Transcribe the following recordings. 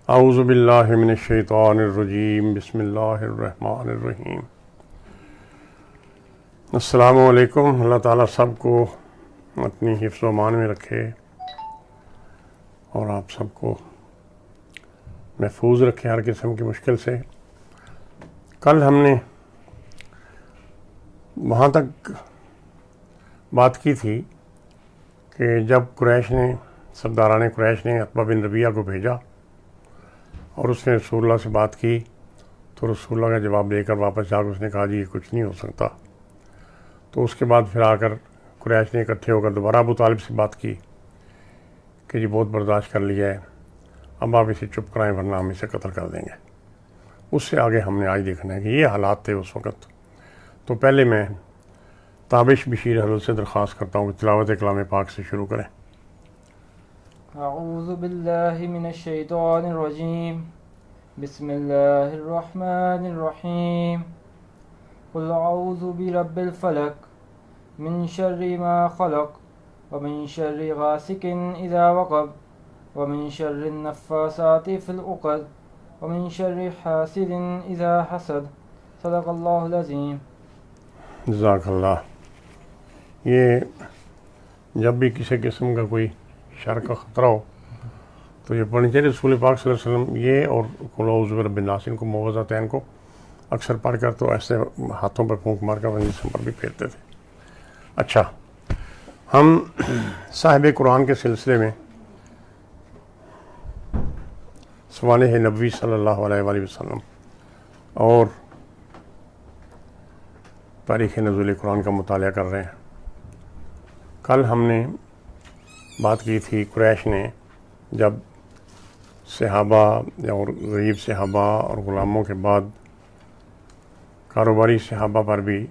اعوذ باللہ من الشیطان الرجیم بسم اللہ الرحمن الرحیم۔ السلام علیکم۔ اللہ تعالیٰ سب کو اپنی حفظ و امان میں رکھے اور آپ سب کو محفوظ رکھے ہر قسم کی مشکل سے۔ کل ہم نے وہاں تک بات کی تھی کہ جب سرداران قریش نے عتبہ بن ربیعہ کو بھیجا اور اس نے رسول اللہ سے بات کی تو رسول اللہ کا جواب دے کر واپس جا کر اس نے کہا جی یہ کچھ نہیں ہو سکتا۔ تو اس کے بعد پھر آ کر قریش نے اکٹھے ہو کر دوبارہ ابو طالب سے بات کی کہ جی بہت برداشت کر لیا ہے، اب آپ اسے چپ کرائیں ورنہ ہم اسے قتل کر دیں گے۔ اس سے آگے ہم نے آج دیکھنا ہے کہ یہ حالات تھے اس وقت۔ تو پہلے میں تابش بشیر حضرت سے درخواست کرتا ہوں کہ تلاوت کلام پاک سے شروع کریں۔ اعوذ باللہ من الشیطان الرجیم، بسم اللہ الرحمن الرحیم۔ قل اعوذ برب الفلق من شر ما خلق ومن شر غاسق اذا وقب ومن شر النفاثات في العقد ومن شر حاسد اذا حسد، صدق اللہ العظیم۔ جزاک اللہ۔ یہ جب بھی کسی قسم کا کوئی شر کا خطرہ ہو تو یہ پڑھنی چاہیے۔ رسول پاک صلی اللہ علیہ وسلم یہ اور قل اعوذ برب الناس کو معوذتین کو اکثر پڑھ کر تو ایسے ہاتھوں پر پھونک مار کر جسم پر بھی پھیرتے تھے۔ اچھا، ہم صاحب قرآن کے سلسلے میں سوانح نبوی صلی اللہ علیہ وآلہ وسلم اور تاریخ نزول قرآن کا مطالعہ کر رہے ہیں۔ کل ہم نے بات کی تھی قریش نے جب صحابہ اور غریب صحابہ اور غلاموں کے بعد کاروباری صحابہ پر بھی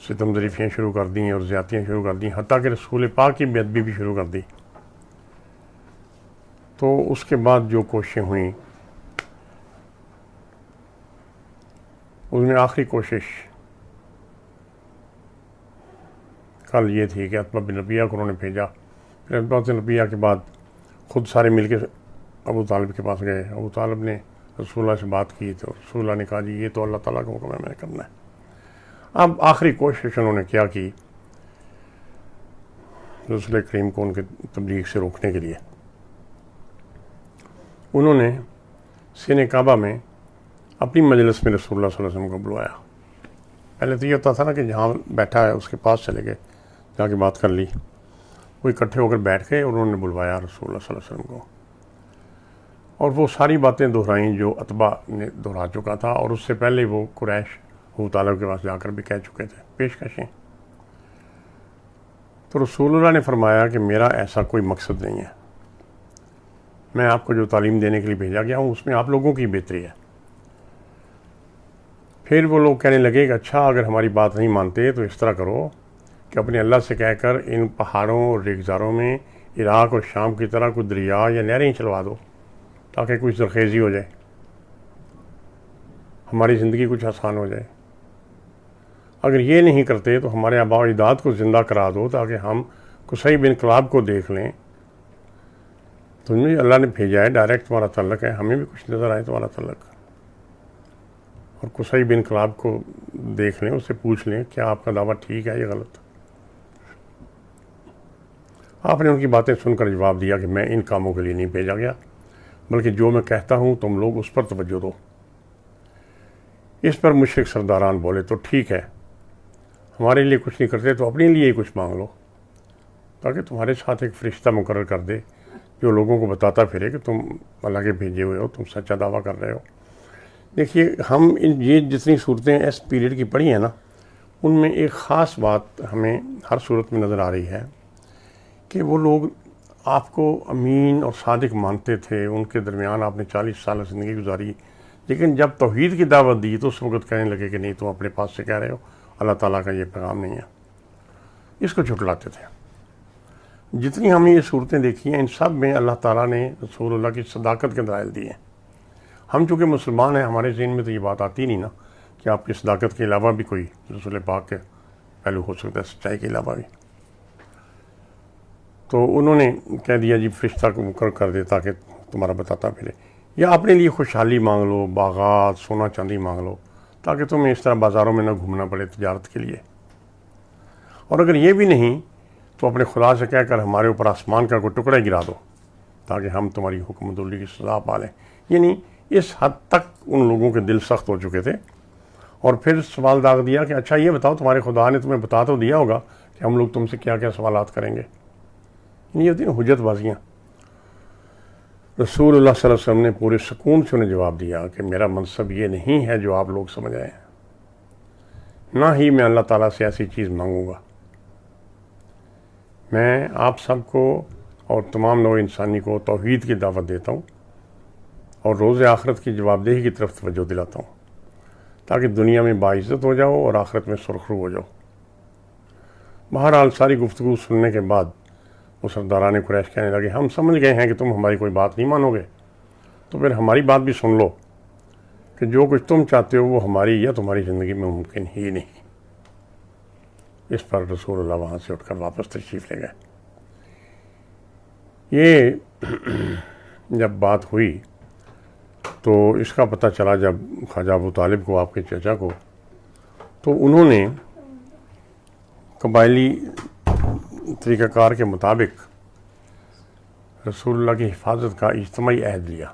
ستم ظریفیاں شروع کر دیں اور زیادتیاں شروع کر دیں، حتیٰ کہ رسول پاک کی بے ادبی بھی شروع کر دی۔ تو اس کے بعد جو کوششیں ہوئیں اس میں آخری کوشش کل یہ تھی کہ عتبہ بن ربیعہ کو انہوں نے بھیجا۔ پھر عتبہ بن ربیعہ کے بعد خود سارے مل کے ابو طالب کے پاس گئے۔ ابو طالب نے رسول اللہ سے بات کی تو رسول اللہ نے کہا جی یہ تو اللہ تعالیٰ کا حکم ہے، میں نے کرنا ہے۔ اب آخری کوشش انہوں نے کیا کی رسول کریم کو ان کے تبلیغ سے روکنے کے لیے۔ انہوں نے سین کعبہ میں اپنی مجلس میں رسول اللہ صلی اللہ علیہ وسلم کو بلوایا۔ پہلے تو یہ ہوتا تھا نا کہ جہاں بیٹھا ہے اس کے پاس چلے گئے، جا کے بات کر لی۔ وہ اکٹھے ہو کر بیٹھ گئے اور انہوں نے بلوایا رسول اللہ صلی اللہ علیہ وسلم کو، اور وہ ساری باتیں دہرائیں جو عتبہ نے دہرا چکا تھا، اور اس سے پہلے وہ قریش ابو طالب کے پاس جا کر بھی کہہ چکے تھے، پیشکشیں۔ تو رسول اللہ نے فرمایا کہ میرا ایسا کوئی مقصد نہیں ہے، میں آپ کو جو تعلیم دینے کے لیے بھیجا گیا ہوں اس میں آپ لوگوں کی بہتری ہے۔ پھر وہ لوگ کہنے لگے کہ اچھا اگر ہماری بات نہیں مانتے تو اس طرح کرو کہ اپنے اللہ سے کہہ کر ان پہاڑوں اور ریگزاروں میں عراق اور شام کی طرح کوئی دریا یا نہریں چلوا دو تاکہ کوئی زرخیزی ہو جائے، ہماری زندگی کچھ آسان ہو جائے۔ اگر یہ نہیں کرتے تو ہمارے آباء و اجداد کو زندہ کرا دو تاکہ ہم قصی بن کلاب کو دیکھ لیں۔ تمہیں اللہ نے بھیجا ہے، ڈائریکٹ تمہارا تعلق ہے، ہمیں بھی کچھ نظر آئے تمہارا تعلق، اور قصی بن کلاب کو دیکھ لیں، اس سے پوچھ لیں کیا آپ کا دعویٰ ٹھیک ہے یا غلط۔ آپ نے ان کی باتیں سن کر جواب دیا کہ میں ان کاموں کے لیے نہیں بھیجا گیا، بلکہ جو میں کہتا ہوں تم لوگ اس پر توجہ دو۔ اس پر مشرک سرداران بولے تو ٹھیک ہے، ہمارے لیے کچھ نہیں کرتے تو اپنے لیے ہی کچھ مانگ لو تاکہ تمہارے ساتھ ایک فرشتہ مقرر کر دے جو لوگوں کو بتاتا پھرے کہ تم اللہ کے بھیجے ہوئے ہو، تم سچا دعویٰ کر رہے ہو۔ دیکھیے ہم یہ جتنی صورتیں اس پیریڈ کی پڑھی ہیں نا، ان میں ایک خاص بات ہمیں ہر صورت میں نظر آ رہی ہے کہ وہ لوگ آپ کو امین اور صادق مانتے تھے، ان کے درمیان آپ نے 40 سال زندگی گزاری، لیکن جب توحید کی دعوت دی تو اس وقت کہنے لگے کہ نہیں تم اپنے پاس سے کہہ رہے ہو، اللہ تعالیٰ کا یہ پیغام نہیں ہے، اس کو جھٹلاتے تھے۔ جتنی ہم نے یہ صورتیں دیکھی ہیں ان سب میں اللہ تعالیٰ نے رسول اللہ کی صداقت کے دلائل دیے ہیں۔ ہم چونکہ مسلمان ہیں، ہمارے ذہن میں تو یہ بات آتی نہیں نا کہ آپ کی صداقت کے علاوہ بھی کوئی رسول پاک کے پہلو ہو سکتا ہے، سچائی کے علاوہ بھی۔ تو انہوں نے کہہ دیا جی فرشتہ کو مقرر کر دے تاکہ تمہارا بتاتا پھرے، یا اپنے لیے خوشحالی مانگ لو، باغات، سونا چاندی مانگ لو، تاکہ تمہیں اس طرح بازاروں میں نہ گھومنا پڑے تجارت کے لیے۔ اور اگر یہ بھی نہیں تو اپنے خدا سے کہہ کر ہمارے اوپر آسمان کا کوئی ٹکڑا گرا دو تاکہ ہم تمہاری حکم دلی کی سزا پا لیں۔ یعنی اس حد تک ان لوگوں کے دل سخت ہو چکے تھے۔ اور پھر سوال داغ دیا کہ اچھا یہ بتاؤ، تمہارے خدا نے تمہیں بتا تو دیا ہوگا کہ ہم لوگ تم سے کیا کیا سوالات کریں گے۔ یہ ہوتی ہیں حجت بازیاں۔ رسول اللہ صلی اللہ علیہ وسلم نے پورے سکون سے انہیں جواب دیا کہ میرا منصب یہ نہیں ہے جو آپ لوگ سمجھ رہے ہیں، نہ ہی میں اللہ تعالیٰ سے ایسی چیز مانگوں گا۔ میں آپ سب کو اور تمام نوع انسانی کو توحید کی دعوت دیتا ہوں اور روز آخرت کی جواب دہی کی طرف توجہ دلاتا ہوں تاکہ دنیا میں باعزت ہو جاؤ اور آخرت میں سرخرو ہو جاؤ۔ بہرحال ساری گفتگو سننے کے بعد وہ سرداران قریش کہنے لگے ہم سمجھ گئے ہیں کہ تم ہماری کوئی بات نہیں مانو گے، تو پھر ہماری بات بھی سن لو کہ جو کچھ تم چاہتے ہو وہ ہماری یا تمہاری زندگی میں ممکن ہی نہیں۔ اس پر رسول اللہ وہاں سے اٹھ کر واپس تشریف لے گئے۔ یہ جب بات ہوئی تو اس کا پتہ چلا جب خواجہ ابو طالب کو، آپ کے چچا کو، تو انہوں نے قبائلی طریقہ کار کے مطابق رسول اللہ کی حفاظت کا اجتماعی عہد لیا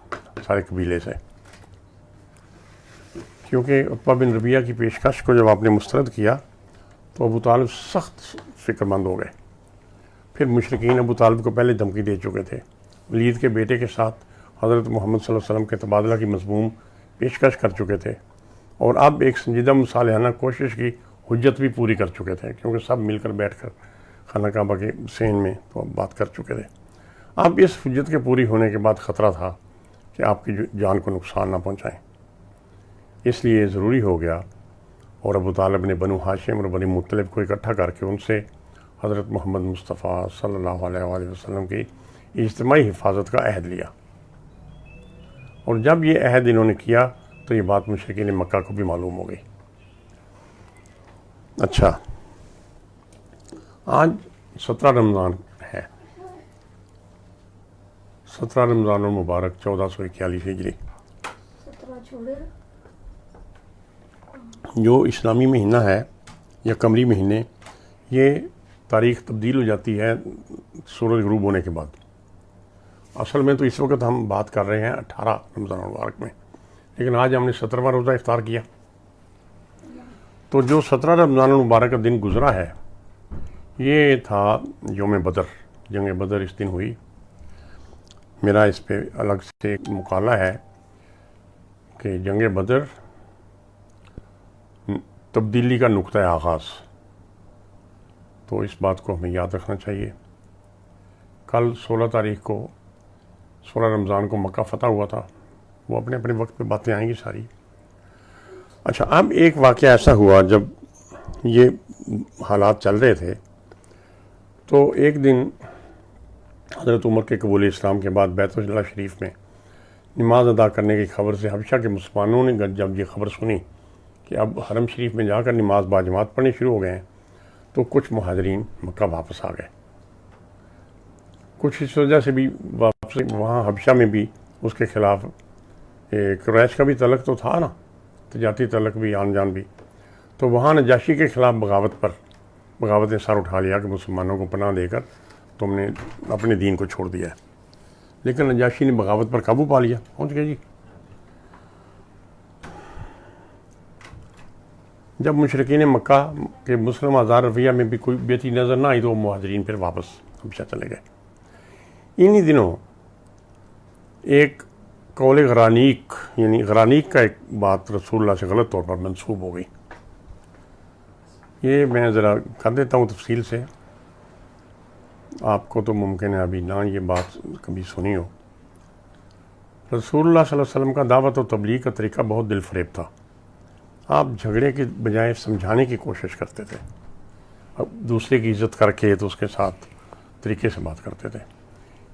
سارے قبیلے سے، کیونکہ عتبہ بن ربیعہ کی پیشکش کو جب آپ نے مسترد کیا تو ابو طالب سخت فکر مند ہو گئے۔ پھر مشرکین ابو طالب کو پہلے دھمکی دے چکے تھے، ولید کے بیٹے کے ساتھ حضرت محمد صلی اللہ علیہ وسلم کے تبادلہ کی مضموم پیشکش کر چکے تھے، اور اب ایک سنجیدہ مصالحانہ کوشش کی حجت بھی پوری کر چکے تھے، کیونکہ سب مل کر بیٹھ کر خانہ کعبہ کے سین میں تو اب بات کر چکے تھے۔ اب اس حجت کے پوری ہونے کے بعد خطرہ تھا کہ آپ کی جان کو نقصان نہ پہنچائیں، اس لیے یہ ضروری ہو گیا، اور ابو طالب نے بنو ہاشم اور بنی مطلب کو اکٹھا کر کے ان سے حضرت محمد مصطفیٰ صلی اللہ علیہ وآلہ وسلم کی اجتماعی حفاظت کا عہد لیا۔ اور جب یہ عہد انہوں نے کیا تو یہ بات مشرکین مکہ کو بھی معلوم ہو گئی۔ اچھا، آج 17 رمضان ہے، 17 رمضان المبارک 1441 ہجری، جو اسلامی مہینہ ہے یا قمری مہینے، یہ تاریخ تبدیل ہو جاتی ہے سورج غروب ہونے کے بعد۔ اصل میں تو اس وقت ہم بات کر رہے ہیں 18 رمضان المبارک میں، لیکن آج ہم نے 17واں روزہ افطار کیا، تو جو 17 رمضان المبارک کا دن گزرا ہے یہ تھا یوم بدر، جنگ بدر اس دن ہوئی۔ میرا اس پہ الگ سے ایک مقالہ ہے کہ جنگ بدر تبدیلی کا نقطہ آغاز، تو اس بات کو ہمیں یاد رکھنا چاہیے۔ کل 16 تاریخ کو 16 رمضان کو مکہ فتح ہوا تھا، وہ اپنے اپنے وقت پہ باتیں آئیں گی ساری۔ اچھا، اب ایک واقعہ ایسا ہوا جب یہ حالات چل رہے تھے تو ایک دن حضرت عمر کے قبول اسلام کے بعد بیت اللہ شریف میں نماز ادا کرنے کی خبر سے حبشہ کے مسلمانوں نے جب یہ خبر سنی کہ اب حرم شریف میں جا کر نماز باجماعت پڑھنے شروع ہو گئے ہیں، تو کچھ مہاجرین مکہ واپس آ گئے۔ کچھ اس وجہ سے بھی واپس وہاں حبشہ میں بھی اس کے خلاف قریش کا بھی تعلق تو تھا نا، تجارتی تعلق بھی، آن جان بھی، تو وہاں نجاشی کے خلاف بغاوت نے سر اٹھا لیا کہ مسلمانوں کو پناہ دے کر تم نے اپنے دین کو چھوڑ دیا ہے، لیکن نجاشی نے بغاوت پر قابو پا لیا، پہنچ گئے جی۔ جب مشرکین مکہ کے مسلم آزار رویہ میں بھی کوئی بہتری نظر نہ آئی تو وہ مہاجرین پھر واپس حبشہ چلے گئے۔ انہی دنوں ایک قول غرانیق، یعنی غرانیق کا ایک بات رسول اللہ سے غلط طور پر منسوب ہو گئی، یہ میں ذرا کر دیتا ہوں تفصیل سے، آپ کو تو ممکن ہے ابھی نہ یہ بات کبھی سنی ہو۔ رسول اللہ صلی اللہ علیہ وسلم کا دعوت و تبلیغ کا طریقہ بہت دل فریب تھا۔ آپ جھگڑے کے بجائے سمجھانے کی کوشش کرتے تھے، اب دوسرے کی عزت کر کے تو اس کے ساتھ طریقے سے بات کرتے تھے۔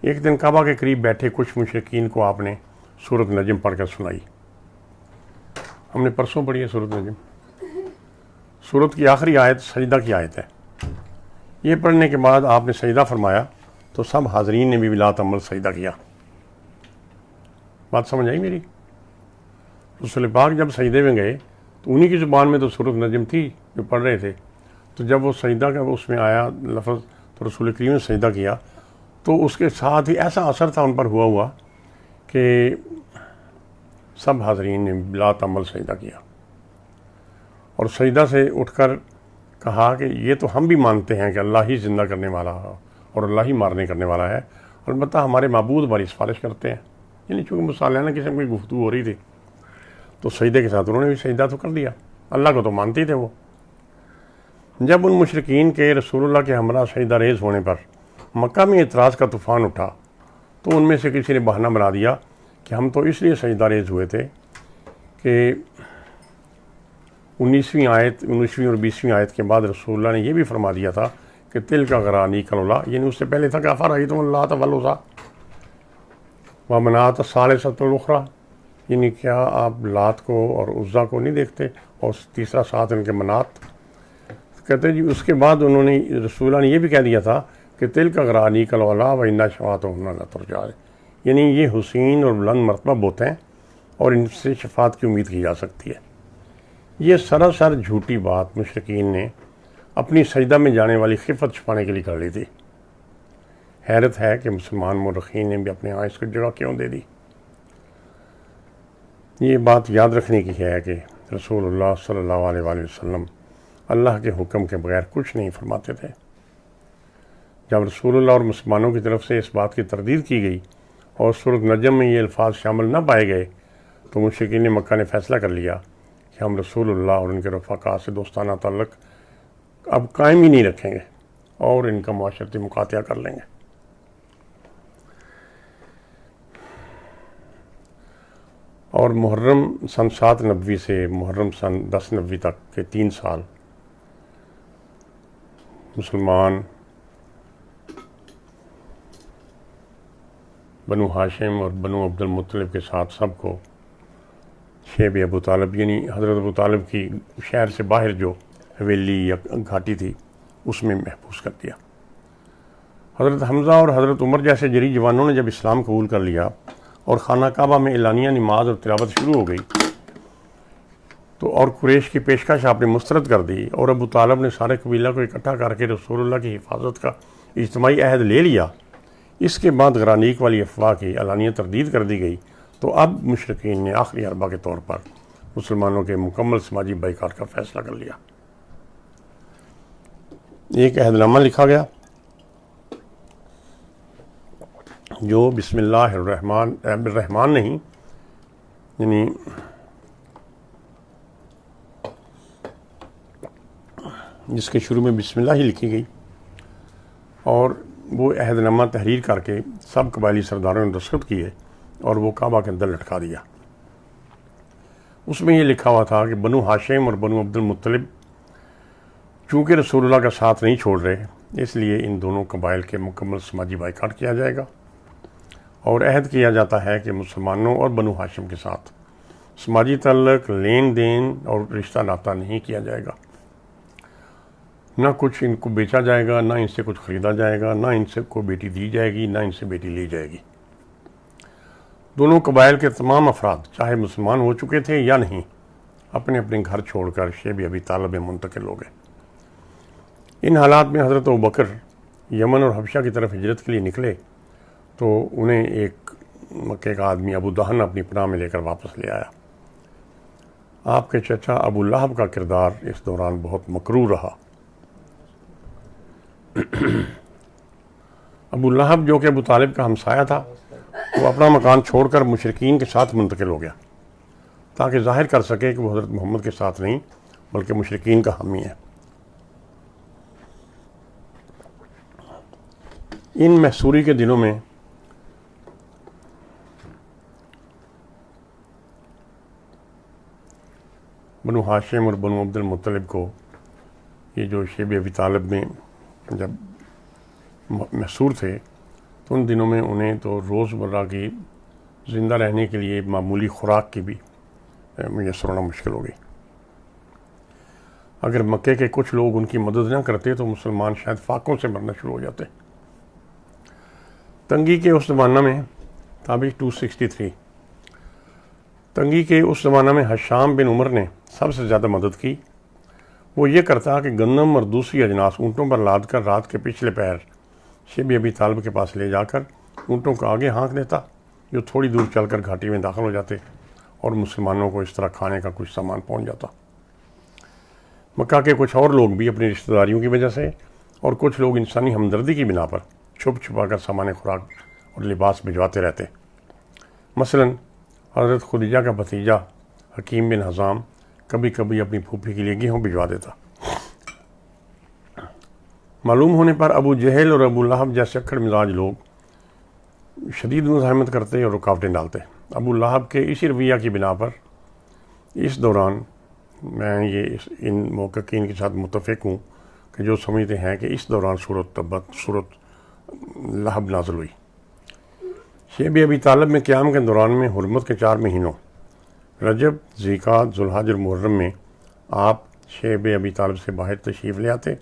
ایک دن کعبہ کے قریب بیٹھے کچھ مشرکین کو آپ نے سورۃ نجم پڑھ کر سنائی۔ ہم نے پرسوں پڑھی ہے سورۃ نجم، سورت کی آخری آیت سجدہ کی آیت ہے۔ یہ پڑھنے کے بعد آپ نے سجدہ فرمایا تو سب حاضرین نے بھی بلا تمل سجدہ کیا۔ بات سمجھ آئی میری؟ رسول پاک جب سجدے میں گئے تو انہی کی زبان میں تو سورۃ نجم تھی جو پڑھ رہے تھے، تو جب وہ سجدہ کا اس میں آیا لفظ تو رسول کریم نے سجدہ کیا تو اس کے ساتھ ہی ایسا اثر تھا ان پر ہوا کہ سب حاضرین نے بلا تعمل سجدہ کیا، اور سجدہ سے اٹھ کر کہا کہ یہ تو ہم بھی مانتے ہیں کہ اللہ ہی زندہ کرنے والا ہے اور اللہ ہی مارنے کرنے والا ہے، البتہ ہمارے معبود ہماری سفارش کرتے ہیں۔ یعنی چونکہ مصالحہ قسم کی گفتگو ہو رہی تھی تو سجدے کے ساتھ انہوں نے بھی سجدہ تو کر دیا، اللہ کو تو مانتے ہی تھے وہ۔ جب ان مشرکین کے رسول اللہ کے ہمراہ سجدہ ریز ہونے پر مکہ میں اعتراض کا طوفان اٹھا تو ان میں سے کسی نے بہانہ بنا دیا کہ ہم تو اس لیے سجدہ ریز ہوئے تھے کہ 19ویں اور 20ویں آیت کے بعد رسول اللہ نے یہ بھی فرما دیا تھا کہ تل کا غرانی کلولا، یعنی اس سے پہلے تھا کہ افرأیتم اللات والعزیٰ ومناۃ الثالثۃ الاخریٰ، یعنی کیا آپ لات کو اور عزیٰ کو نہیں دیکھتے، اور تیسرا ساتھ ان کے منات، کہتے جی اس کے بعد انہوں نے رسول اللہ نے یہ بھی کہہ دیا تھا کہ تل کا غرانی کلولا و انا شفاعتہن لا ترجیٰ، یعنی یہ حسین اور بلند مرتبہ بت ہیں اور ان سے شفاعت کی امید کی جا سکتی ہے۔ یہ سراسر جھوٹی بات مشرکین نے اپنی سجدہ میں جانے والی خفت چھپانے کے لیے کر لی تھی۔ حیرت ہے کہ مسلمان مورخین نے بھی اپنے یہاں اس کو جگہ کیوں دے دی۔ یہ بات یاد رکھنے کی ہے کہ رسول اللہ صلی اللہ علیہ وآلہ وسلم اللہ کے حکم کے بغیر کچھ نہیں فرماتے تھے۔ جب رسول اللہ اور مسلمانوں کی طرف سے اس بات کی تردید کی گئی اور سورۃ نجم میں یہ الفاظ شامل نہ پائے گئے تو مشرکین مکہ نے فیصلہ کر لیا کہ ہم رسول اللہ اور ان کے رفقا سے دوستانہ تعلق اب قائم ہی نہیں رکھیں گے اور ان کا معاشرتی مقاطعہ کر لیں گے۔ اور محرم سن 7 نبوی سے محرم سن 10 نبوی تک کے 3 سال مسلمان بنو ہاشم اور بنو عبد المطلب کے ساتھ سب کو شیب ابو طالب، یعنی حضرت ابو طالب کی شہر سے باہر جو حویلی یا گھاٹی تھی اس میں محفوظ کر دیا۔ حضرت حمزہ اور حضرت عمر جیسے جری جوانوں نے جب اسلام قبول کر لیا اور خانہ کعبہ میں اعلانیہ نماز اور تلاوت شروع ہو گئی تو اور قریش کی پیشکش آپ نے مسترد کر دی اور ابو طالب نے سارے قبیلہ کو اکٹھا کر کے رسول اللہ کی حفاظت کا اجتماعی عہد لے لیا، اس کے بعد غرانیق والی افواہ کی اعلانیہ تردید کر دی گئی، تو اب مشرکین نے آخری حربہ کے طور پر مسلمانوں کے مکمل سماجی بائیکاٹ کا فیصلہ کر لیا۔ ایک عہد نامہ لکھا گیا جو بسم اللہ الرحمن نہیں، یعنی جس کے شروع میں بسم اللہ ہی لکھی گئی، اور وہ عہد نامہ تحریر کر کے سب قبائلی سرداروں نے دستخط کیے اور وہ کعبہ کے اندر لٹکا دیا۔ اس میں یہ لکھا ہوا تھا کہ بنو ہاشم اور بنو عبد المطلب چونکہ رسول اللہ کا ساتھ نہیں چھوڑ رہے، اس لیے ان دونوں قبائل کے مکمل سماجی بائیکاٹ کیا جائے گا، اور عہد کیا جاتا ہے کہ مسلمانوں اور بنو ہاشم کے ساتھ سماجی تعلق، لین دین اور رشتہ ناطہ نہیں کیا جائے گا، نہ کچھ ان کو بیچا جائے گا، نہ ان سے کچھ خریدا جائے گا، نہ ان سے کوئی بیٹی دی جائے گی، نہ ان سے بیٹی لی جائے گی۔ دونوں قبائل کے تمام افراد چاہے مسلمان ہو چکے تھے یا نہیں، اپنے اپنے گھر چھوڑ کر شیب ابی طالب میں منتقل ہو گئے۔ ان حالات میں حضرت ابوبکر یمن اور حبشہ کی طرف ہجرت کے لیے نکلے تو انہیں ایک مکے کا آدمی ابو دہن اپنی پناہ میں لے کر واپس لے آیا۔ آپ کے چچا ابو لہب کا کردار اس دوران بہت مکروہ رہا۔ ابو لہب جو کہ ابو طالب کا ہمسایہ تھا، وہ اپنا مکان چھوڑ کر مشرکین کے ساتھ منتقل ہو گیا تاکہ ظاہر کر سکے کہ وہ حضرت محمد کے ساتھ نہیں بلکہ مشرکین کا حامی ہے۔ ان محصوری کے دنوں میں بنو ہاشم اور بنو عبد المطلب کو یہ جو شیب ابی طالب میں جب محصور تھے تو ان دنوں میں انہیں تو روز مرہ کی زندہ رہنے کے لیے معمولی خوراک کی بھی میسر ہونا مشکل ہو گئی۔ اگر مکے کے کچھ لوگ ان کی مدد نہ کرتے تو مسلمان شاید فاقوں سے مرنا شروع ہو جاتے۔ تنگی کے اس زمانہ میں تابع 263 تنگی کے اس زمانہ میں حشام بن عمر نے سب سے زیادہ مدد کی۔ وہ یہ کرتا کہ گندم اور دوسری اجناس اونٹوں پر لاد کر رات کے پچھلے پہر شیب ابی طالب کے پاس لے جا کر اونٹوں کو آگے ہانک دیتا، جو تھوڑی دور چل کر گھاٹی میں داخل ہو جاتے اور مسلمانوں کو اس طرح کھانے کا کچھ سامان پہنچ جاتا۔ مکہ کے کچھ اور لوگ بھی اپنی رشتہ داریوں کی وجہ سے اور کچھ لوگ انسانی ہمدردی کی بنا پر چھپ چھپا کر سامان خوراک اور لباس بھجواتے رہتے۔ مثلا حضرت خدیجہ کا بھتیجا حکیم بن حزام کبھی کبھی اپنی پھوپھی کے لیے گیہوں بھجوا دیتا۔ معلوم ہونے پر ابو جہل اور ابو لہب جیسے اکڑ مزاج لوگ شدید مزاحمت کرتے اور رکاوٹیں ڈالتے۔ ابو لہب کے اسی رویہ کی بنا پر اس دوران میں ان محققین کے ساتھ متفق ہوں کہ جو سمجھتے ہیں کہ اس دوران سورت لہب نازل ہوئی۔ شیب ابی طالب میں قیام کے دوران میں حرمت کے 4 مہینوں رجب، ذوالقعدہ، ذوالحج اور محرم میں آپ شیب ابی طالب سے باہر تشریف لے آتے،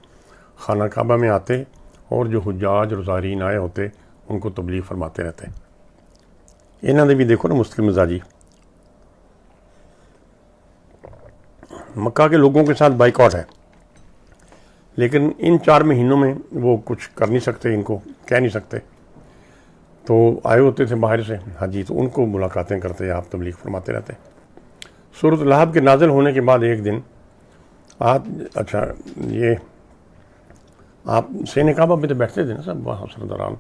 خانہ کعبہ میں آتے اور جو حجاج اور زائرین آئے ہوتے ان کو تبلیغ فرماتے رہتے۔ انہوں نے بھی دیکھو نا مستقل مزاجی۔ مکہ کے لوگوں کے ساتھ بائیکاٹ ہے، لیکن ان 4 مہینوں میں وہ کچھ کر نہیں سکتے، ان کو کہہ نہیں سکتے، تو آئے ہوتے تھے باہر سے حاجی، تو ان کو ملاقاتیں کرتے، آپ تبلیغ فرماتے رہتے۔ سورۃ لہب کے نازل ہونے کے بعد ایک دن یہ آپ سین کعبہ میں تو بیٹھتے تھے نا سب وہاں سرداران،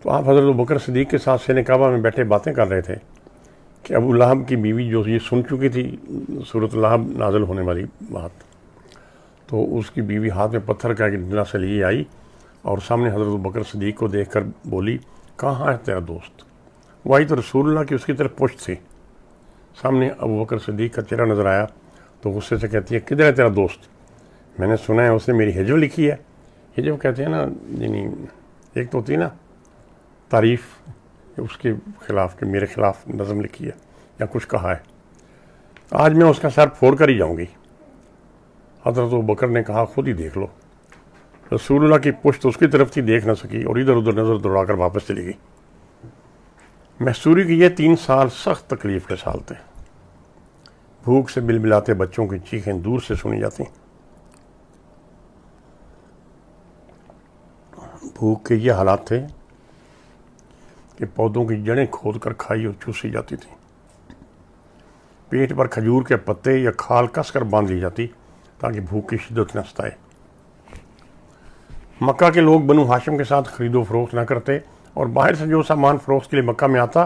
تو آپ حضرت ابوبکر صدیق کے ساتھ سین کعبہ میں بیٹھے باتیں کر رہے تھے کہ ابو لہب کی بیوی جو یہ سن چکی تھی سورۃ لہب نازل ہونے والی بات، تو اس کی بیوی ہاتھ میں پتھر کا ایک ڈنڈا سے لیے آئی اور سامنے حضرت ابوبکر صدیق کو دیکھ کر بولی، کہاں ہے تیرا دوست؟ وہ آئی تو رسول اللہ کی اس کی طرف پشت تھی، سامنے ابوبکر صدیق کا چہرہ نظر آیا تو غصے سے کہتی ہے، کدھر ہے تیرا دوست؟ میں نے سنا ہے اس نے میری ہجو لکھی ہے۔ ہجو کہتے ہیں نا، یعنی ایک تو ہوتی ہے نا تعریف اس کے خلاف کہ میرے خلاف نظم لکھی ہے یا کچھ کہا ہے، آج میں اس کا سر پھوڑ کر ہی جاؤں گی۔ حضرت ابوبکر نے کہا، خود ہی دیکھ لو۔ رسول اللہ کی پشت اس کی طرف تھی، دیکھ نہ سکی اور ادھر ادھر نظر دوڑا کر واپس چلی گئی۔ محصوری کی یہ 3 سال سخت تکلیف کے سال تھے۔ بھوک سے بلبلاتے بچوں کی چیخیں دور سے سنی جاتی، بھوک کے یہ حالات تھے کہ پودوں کی جڑیں کھود کر کھائی اور چوسی جاتی تھیں، پیٹ پر کھجور کے پتے یا کھال کس کر باندھ لی جاتی تاکہ بھوک کی شدت نہ ستائے۔ مکہ کے لوگ بنو ہاشم کے ساتھ خرید و فروخت نہ کرتے اور باہر سے جو سامان فروخت کے لیے مکہ میں آتا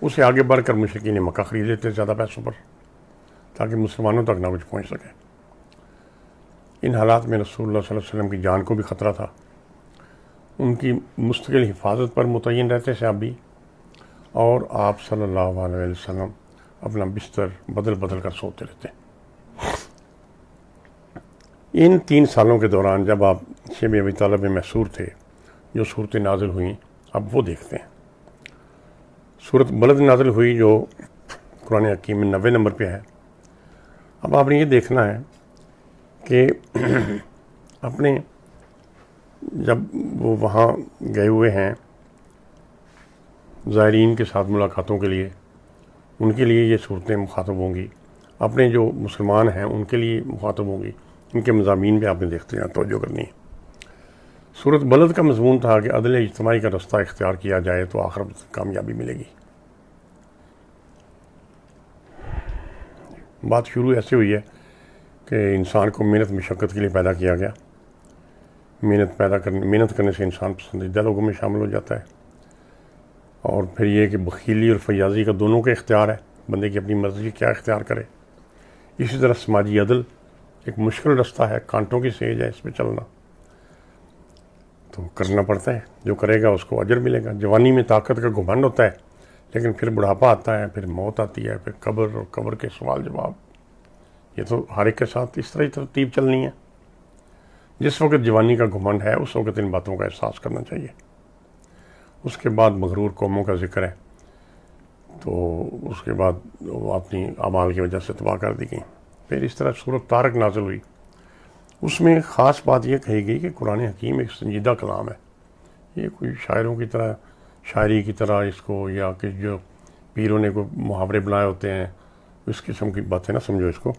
اسے آگے بڑھ کر مشرکین مکہ خرید لیتے زیادہ پیسوں پر تاکہ مسلمانوں تک نہ کچھ پہنچ سکے۔ ان حالات میں رسول اللہ صلی اللہ علیہ وسلم کی جان کو بھی خطرہ تھا، ان کی مستقل حفاظت پر متعین رہتے صحابی، اور آپ صلی اللہ علیہ وسلم اپنا بستر بدل بدل کر سوتے رہتے۔ ان 3 سالوں کے دوران جب آپ شیب ابی طالب میں محصور تھے، جو صورتیں نازل ہوئیں اب وہ دیکھتے ہیں۔ سورت بلد نازل ہوئی جو قرآن حکیم میں 90 نمبر پہ ہے۔ اب آپ نے یہ دیکھنا ہے کہ اپنے جب وہ وہاں گئے ہوئے ہیں زائرین کے ساتھ ملاقاتوں کے لیے، ان کے لیے یہ صورتیں مخاطب ہوں گی، اپنے جو مسلمان ہیں ان کے لیے مخاطب ہوں گی، ان کے مضامین پہ آپ نے دیکھتے ہیں توجہ کرنی ہے۔ سورت بلد کا مضمون تھا کہ عدل اجتماعی کا رستہ اختیار کیا جائے تو آخرت میں کامیابی ملے گی۔ بات شروع ایسے ہوئی ہے کہ انسان کو محنت مشقت کے لیے پیدا کیا گیا، محنت کرنے سے انسان پسندیدہ لوگوں میں شامل ہو جاتا ہے، اور پھر یہ کہ بخیلی اور فیاضی کا دونوں کا اختیار ہے، بندے کی اپنی مرضی کیا اختیار کرے۔ اسی طرح سماجی عدل ایک مشکل رستہ ہے، کانٹوں کی سیج ہے اس پہ چلنا، تو کرنا پڑتا ہے، جو کرے گا اس کو اجر ملے گا۔ جوانی میں طاقت کا گھمنڈ ہوتا ہے، لیکن پھر بڑھاپا آتا ہے، پھر موت آتی ہے، پھر قبر اور قبر کے سوال جواب، یہ تو ہر ایک کے ساتھ اس طرح ترتیب چلنی ہے۔ جس وقت جوانی کا گھمنڈ ہے اس وقت ان باتوں کا احساس کرنا چاہیے۔ اس کے بعد مغرور قوموں کا ذکر ہے، تو اس کے بعد وہ اپنی اعمال کی وجہ سے تباہ کر دی گئی۔ پھر اس طرح سورۃ طارق نازل ہوئی، اس میں خاص بات یہ کہی گئی کہ قرآن حکیم ایک سنجیدہ کلام ہے، یہ کوئی شاعروں کی طرح شاعری کی طرح اس کو، یا کہ جو پیروں نے کوئی محاورے بنائے ہوتے ہیں، اس قسم کی باتیں نہ سمجھو اس کو.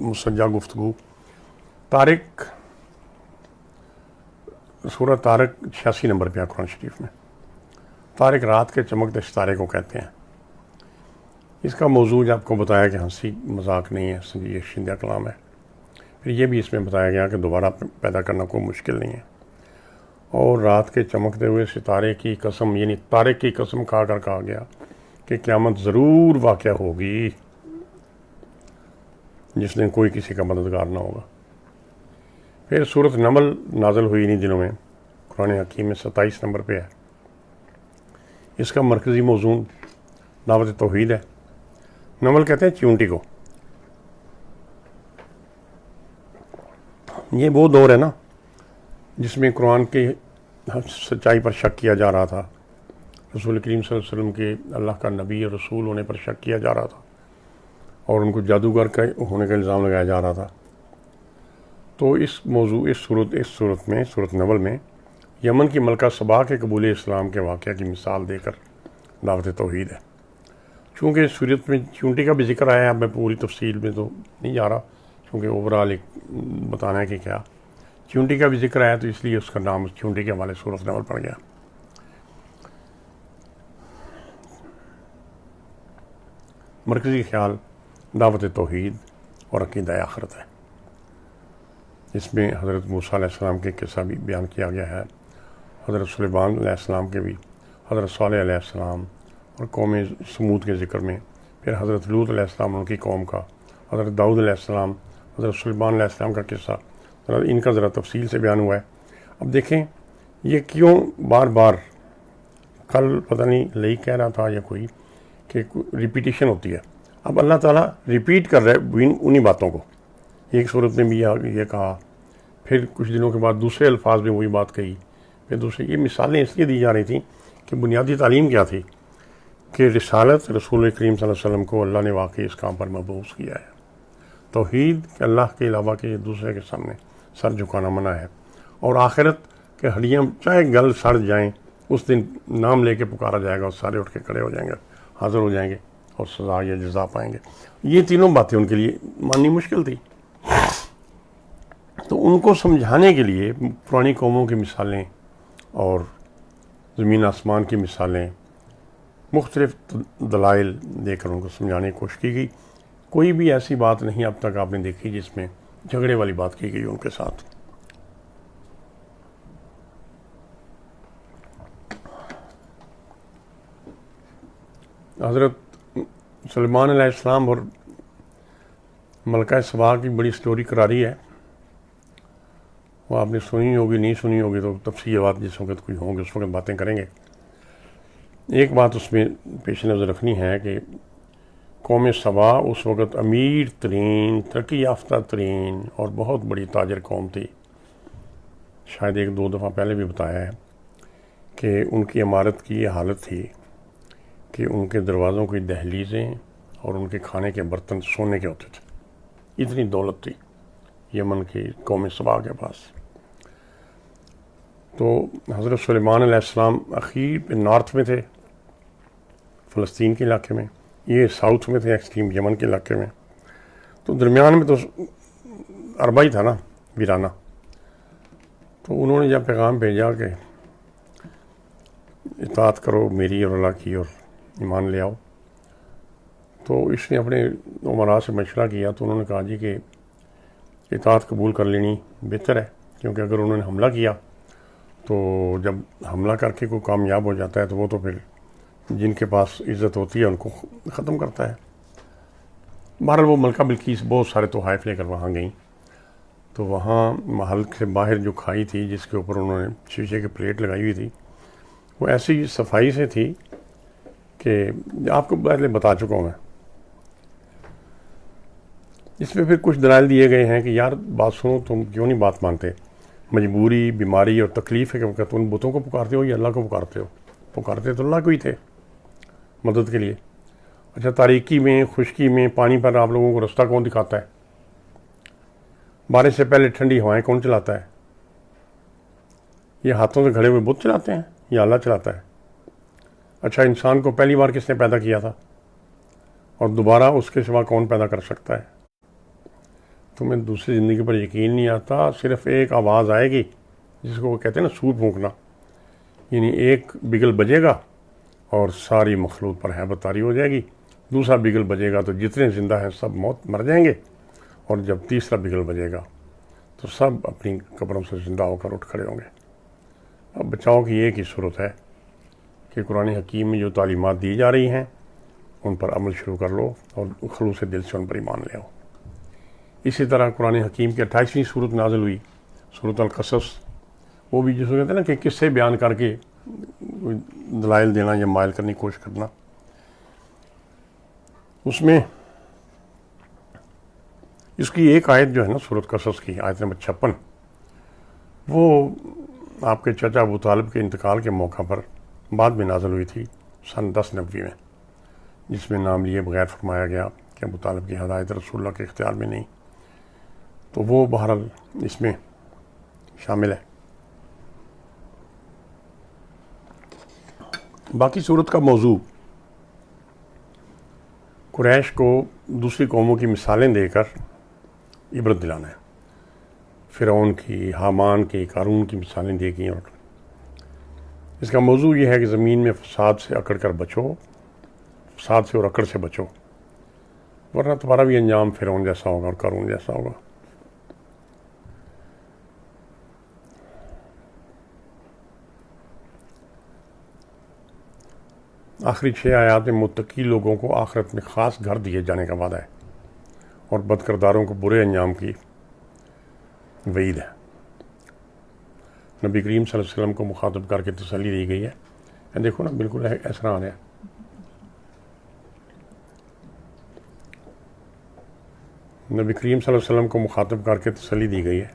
مسجع گفتگو. طارق، سورہ طارق 86 نمبر پہ ہے قرآن شریف میں. طارق رات کے چمکتے ستارے کو کہتے ہیں. اس کا موضوع آپ کو بتایا کہ ہنسی مذاق نہیں ہے، یہ شندہ کلام ہے. پھر یہ بھی اس میں بتایا گیا کہ دوبارہ پیدا کرنا کوئی مشکل نہیں ہے. اور رات کے چمکتے ہوئے ستارے کی قسم، یعنی طارق کی قسم کھا کر کہا گیا کہ قیامت ضرور واقع ہوگی جس دن کوئی کسی کا مددگار نہ ہوگا. پھر سورۃ نمل نازل ہوئی انہی دنوں میں، قرآن حکیم میں 27 نمبر پہ ہے. اس کا مرکزی موضوع دعوت توحید ہے. نمل کہتے ہیں چیونٹی کو. یہ وہ دور ہے نا جس میں قرآن کی سچائی پر شک کیا جا رہا تھا، رسول کریم صلی اللہ علیہ وسلم کے اللہ کا نبی اور رسول ہونے پر شک کیا جا رہا تھا، اور ان کو جادوگر کا ہونے کا الزام لگایا جا رہا تھا. تو اس موضوع اس صورت میں سورۃ نمل میں یمن کی ملکہ سبا کے قبول اسلام کے واقعہ کی مثال دے کر دعوت توحید ہے. چونکہ اس صورت میں چونٹی کا بھی ذکر آیا ہے، میں پوری تفصیل میں تو نہیں جا رہا کیونکہ اوورال ایک بتانا ہے کہ کیا چونٹی کا بھی ذکر آیا، تو اس لیے اس کا نام چونٹی کے حوالے سورۃ نمل پڑ گیا. مرکزی خیال دعوت توحید اور عقیدہ آخرت ہے. اس میں حضرت موسیٰ علیہ السلام کے قصہ بھی بیان کیا گیا ہے، حضرت سلیمان علیہ السلام کے بھی، حضرت صالح علیہ السلام اور قوم سمود کے ذکر میں، پھر حضرت لوط علیہ السلام ان کی قوم کا، حضرت داؤد علیہ السلام، حضرت سلیمان علیہ السلام کا قصہ، ان کا ذرا تفصیل سے بیان ہوا ہے. اب دیکھیں یہ کیوں بار بار، کل پتہ نہیں لئی کہہ رہا تھا یا کوئی، کہ ریپیٹیشن ہوتی ہے. اب اللہ تعالیٰ ریپیٹ کر رہا ہے انہی باتوں کو. ایک صورت میں بھی یہ کہا، پھر کچھ دنوں کے بعد دوسرے الفاظ میں وہی بات کہی، پھر دوسرے. یہ مثالیں اس لیے دی جا رہی تھیں کہ بنیادی تعلیم کیا تھی کہ رسالت رسول کریم صلی اللہ علیہ وسلم کو اللہ نے واقعی اس کام پر مبعوث کیا ہے. توحید کہ اللہ کے علاوہ کے دوسرے کے سامنے سر جھکانا منع ہے، اور آخرت کہ ہڈیاں چاہے گل سڑ جائیں اس دن نام لے کے پکارا جائے گا اور سارے اٹھ کے کھڑے ہو جائیں گے، حاضر ہو جائیں گے اور سزا یا جزا پائیں گے. یہ تینوں باتیں ان کے لیے ماننی مشکل تھی. تو ان کو سمجھانے کے لیے پرانی قوموں کی مثالیں اور زمین آسمان کی مثالیں، مختلف دلائل دے کر ان کو سمجھانے کی کوشش کی گئی. کوئی بھی ایسی بات نہیں اب تک آپ نے دیکھی جس میں جھگڑے والی بات کی گئی ان کے ساتھ. حضرت سلیمان علیہ السلام اور ملکہ سبا کی بڑی سٹوری کراری ہے. وہ آپ نے سنی ہوگی، نہیں سنی ہوگی تو تفصیل بات جس وقت کوئی ہوں گے اس وقت باتیں کریں گے. ایک بات اس میں پیش نظر رکھنی ہے کہ قوم سبا اس وقت امیر ترین، ترقی یافتہ ترین اور بہت بڑی تاجر قوم تھی. شاید ایک دو دفعہ پہلے بھی بتایا ہے کہ ان کی عمارت کی یہ حالت تھی کہ ان کے دروازوں کی دہلیزیں اور ان کے کھانے کے برتن سونے کے ہوتے تھے. اتنی دولت تھی یمن کی قوم سبا کے پاس. تو حضرت سلیمان علیہ السلام اخیر پہ نارتھ میں تھے، فلسطین کے علاقے میں، یہ ساؤتھ میں تھے، ایکسٹریم یمن کے علاقے میں. تو درمیان میں تو عربہ ہی تھا نا، ویرانہ. تو انہوں نے جب پیغام بھیجا کہ اطاعت کرو میری اور اللہ کی اور ایمان لے آؤ، تو اس نے اپنے عمراء سے مشورہ کیا. تو انہوں نے کہا جی کہ اطاعت قبول کر لینی بہتر ہے، کیونکہ اگر انہوں نے حملہ کیا تو جب حملہ کر کے کوئی کامیاب ہو جاتا ہے تو وہ تو پھر جن کے پاس عزت ہوتی ہے ان کو ختم کرتا ہے. بہرحال وہ ملکہ بلقیس بہت سارے تحائف لے کر وہاں گئیں. تو وہاں محل سے باہر جو کھائی تھی جس کے اوپر انہوں نے شیشے کی پلیٹ لگائی ہوئی تھی، وہ ایسی صفائی سے تھی کہ آپ کو پہلے بتا چکا ہوں میں. اس میں پھر کچھ دلائل دیے گئے ہیں کہ یار بات سنو، تم کیوں نہیں بات مانتے؟ مجبوری، بیماری اور تکلیف ہے کہ تم بتوں کو پکارتے ہو یا اللہ کو پکارتے ہو؟ پکارتے تو اللہ کو ہی تھے مدد کے لیے. اچھا، تاریکی میں، خشکی میں، پانی پر آپ لوگوں کو رستہ کون دکھاتا ہے؟ بارش سے پہلے ٹھنڈی ہوائیں کون چلاتا ہے؟ یہ ہاتھوں سے گھڑے ہوئے بت چلاتے ہیں یا اللہ چلاتا ہے؟ اچھا، انسان کو پہلی بار کس نے پیدا کیا تھا اور دوبارہ اس کے سوا کون پیدا کر سکتا ہے؟ تمہیں دوسری زندگی پر یقین نہیں آتا؟ صرف ایک آواز آئے گی جس کو وہ کہتے ہیں نا سود پھونکنا، یعنی ایک بگل بجے گا اور ساری مخلوق پر ہیبت طاری ہو جائے گی، دوسرا بگل بجے گا تو جتنے زندہ ہیں سب مر جائیں گے، اور جب تیسرا بگل بجے گا تو سب اپنی قبروں سے زندہ ہو کر اٹھ کھڑے ہوں گے۔ اب بچاؤ کی ایک ہی صورت ہے کہ قرآن حکیم میں جو تعلیمات دی جا رہی ہیں ان پر عمل شروع کر لو اور خلوص دل سے ان پر ایمان لے آؤ۔ اسی طرح قرآن حکیم کی 28ویں صورت نازل ہوئی، سورۃ القصص، وہ بھی جس کو کہتے ہیں نا کہ قصے بیان کر کے دلائل دینا یا مائل کرنے کی کوشش کرنا۔ اس میں اس کی ایک آیت جو ہے نا سورۃ قصص کی آیت نمبر 56، وہ آپ کے چچا ابو طالب کے انتقال کے موقع پر بعد میں نازل ہوئی تھی سن 1090 میں، جس میں نام لیے بغیر فرمایا گیا کہ ابو طالب کی ہدایت رسول اللہ کے اختیار میں نہیں، تو وہ بہرحال اس میں شامل ہے۔ باقی صورت کا موضوع قریش کو دوسری قوموں کی مثالیں دے کر عبرت دلانا ہے۔ فرعون کی، حامان کی، قارون کی مثالیں دی گئی، اور اس کا موضوع یہ ہے کہ زمین میں فساد سے اکڑ کر بچو، فساد سے اور اکڑ سے بچو، ورنہ تمہارا بھی انجام فرعون جیسا ہوگا اور قارون جیسا ہوگا۔ آخری 6 آیات میں متقی لوگوں کو آخرت میں خاص گھر دیے جانے کا وعدہ ہے اور بد کرداروں کو برے انجام کی وعید ہے۔ نبی کریم صلی اللہ علیہ وسلم کو مخاطب کر کے تسلی دی گئی ہے۔ دیکھو نا، بالکل احسران ہے۔ نبی کریم صلی اللہ علیہ وسلم کو مخاطب کر کے تسلی دی گئی ہے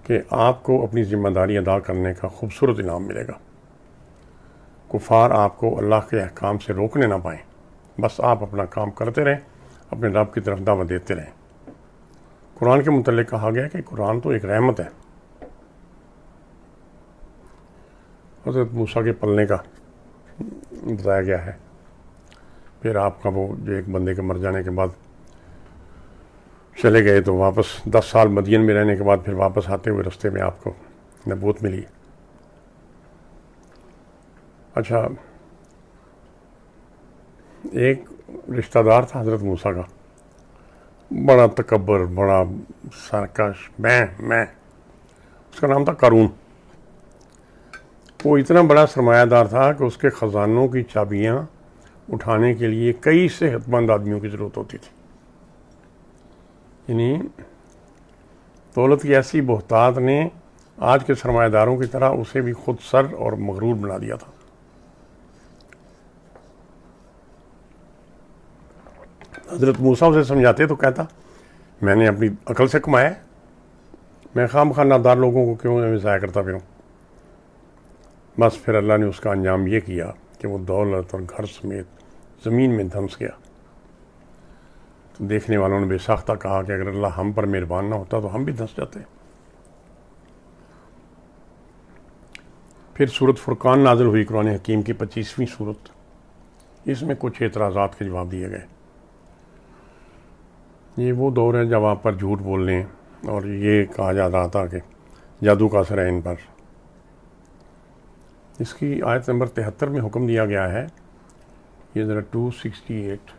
کہ آپ کو اپنی ذمہ داری ادا کرنے کا خوبصورت انعام ملے گا۔ کفار آپ کو اللہ کے احکام سے روکنے نہ پائیں، بس آپ اپنا کام کرتے رہیں، اپنے رب کی طرف دعوت دیتے رہیں۔ قرآن کے متعلق کہا گیا کہ قرآن تو ایک رحمت ہے۔ حضرت موسیٰ کے پلنے کا بتایا گیا ہے، پھر آپ کا وہ جو ایک بندے کے مر جانے کے بعد چلے گئے تو واپس 10 سال مدین میں رہنے کے بعد پھر واپس آتے ہوئے رستے میں آپ کو نبوت ملی۔ اچھا، ایک رشتہ دار تھا حضرت موسیٰ کا، بڑا تکبر، بڑا سرکش، میں اس کا نام تھا قارون۔ وہ اتنا بڑا سرمایہ دار تھا کہ اس کے خزانوں کی چابیاں اٹھانے کے لیے کئی صحت مند آدمیوں کی ضرورت ہوتی تھی، یعنی دولت کی ایسی بہتات نے آج کے سرمایہ داروں کی طرح اسے بھی خود سر اور مغرور بنا دیا تھا۔ حضرت موسیٰ اسے سمجھاتے تو کہتا میں نے اپنی عقل سے کمایا ہے، میں خام خواہ نادار لوگوں کو کیوں ضائع کرتا پھروں۔ بس پھر اللہ نے اس کا انجام یہ کیا کہ وہ دولت اور گھر سمیت زمین میں دھنس گیا۔ تو دیکھنے والوں نے بے ساختہ کہا کہ اگر اللہ ہم پر مہربان نہ ہوتا تو ہم بھی دھنس جاتے۔ پھر سورۃ فرقان نازل ہوئی، قرآن حکیم کی 25ویں سورت۔ اس میں کچھ اعتراضات کے جواب دیے گئے۔ یہ وہ دور ہے جب آپ پر جھوٹ بولنے اور یہ کہا جا رہا تھا کہ جادو کا اثر ہے ان پر۔ اس کی آیت نمبر 73 میں حکم دیا گیا ہے، یہ ذرا 268،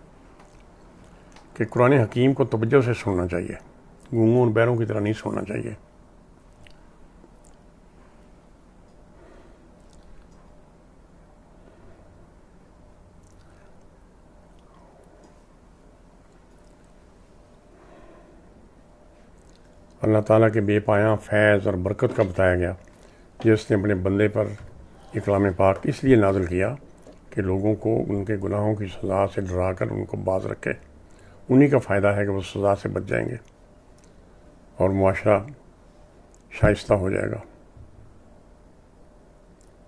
کہ قرآن حکیم کو توجہ سے سننا چاہیے، گونگوں اور بہروں کی طرح نہیں سننا چاہیے۔ اللہ تعالیٰ کے بے پایاں فیض اور برکت کا بتایا گیا، جس نے اپنے بندے پر یہ کلام پاک اس لیے نازل کیا کہ لوگوں کو ان کے گناہوں کی سزا سے ڈرا کر ان کو باز رکھے۔ انہی کا فائدہ ہے کہ وہ سزا سے بچ جائیں گے اور معاشرہ شائستہ ہو جائے گا۔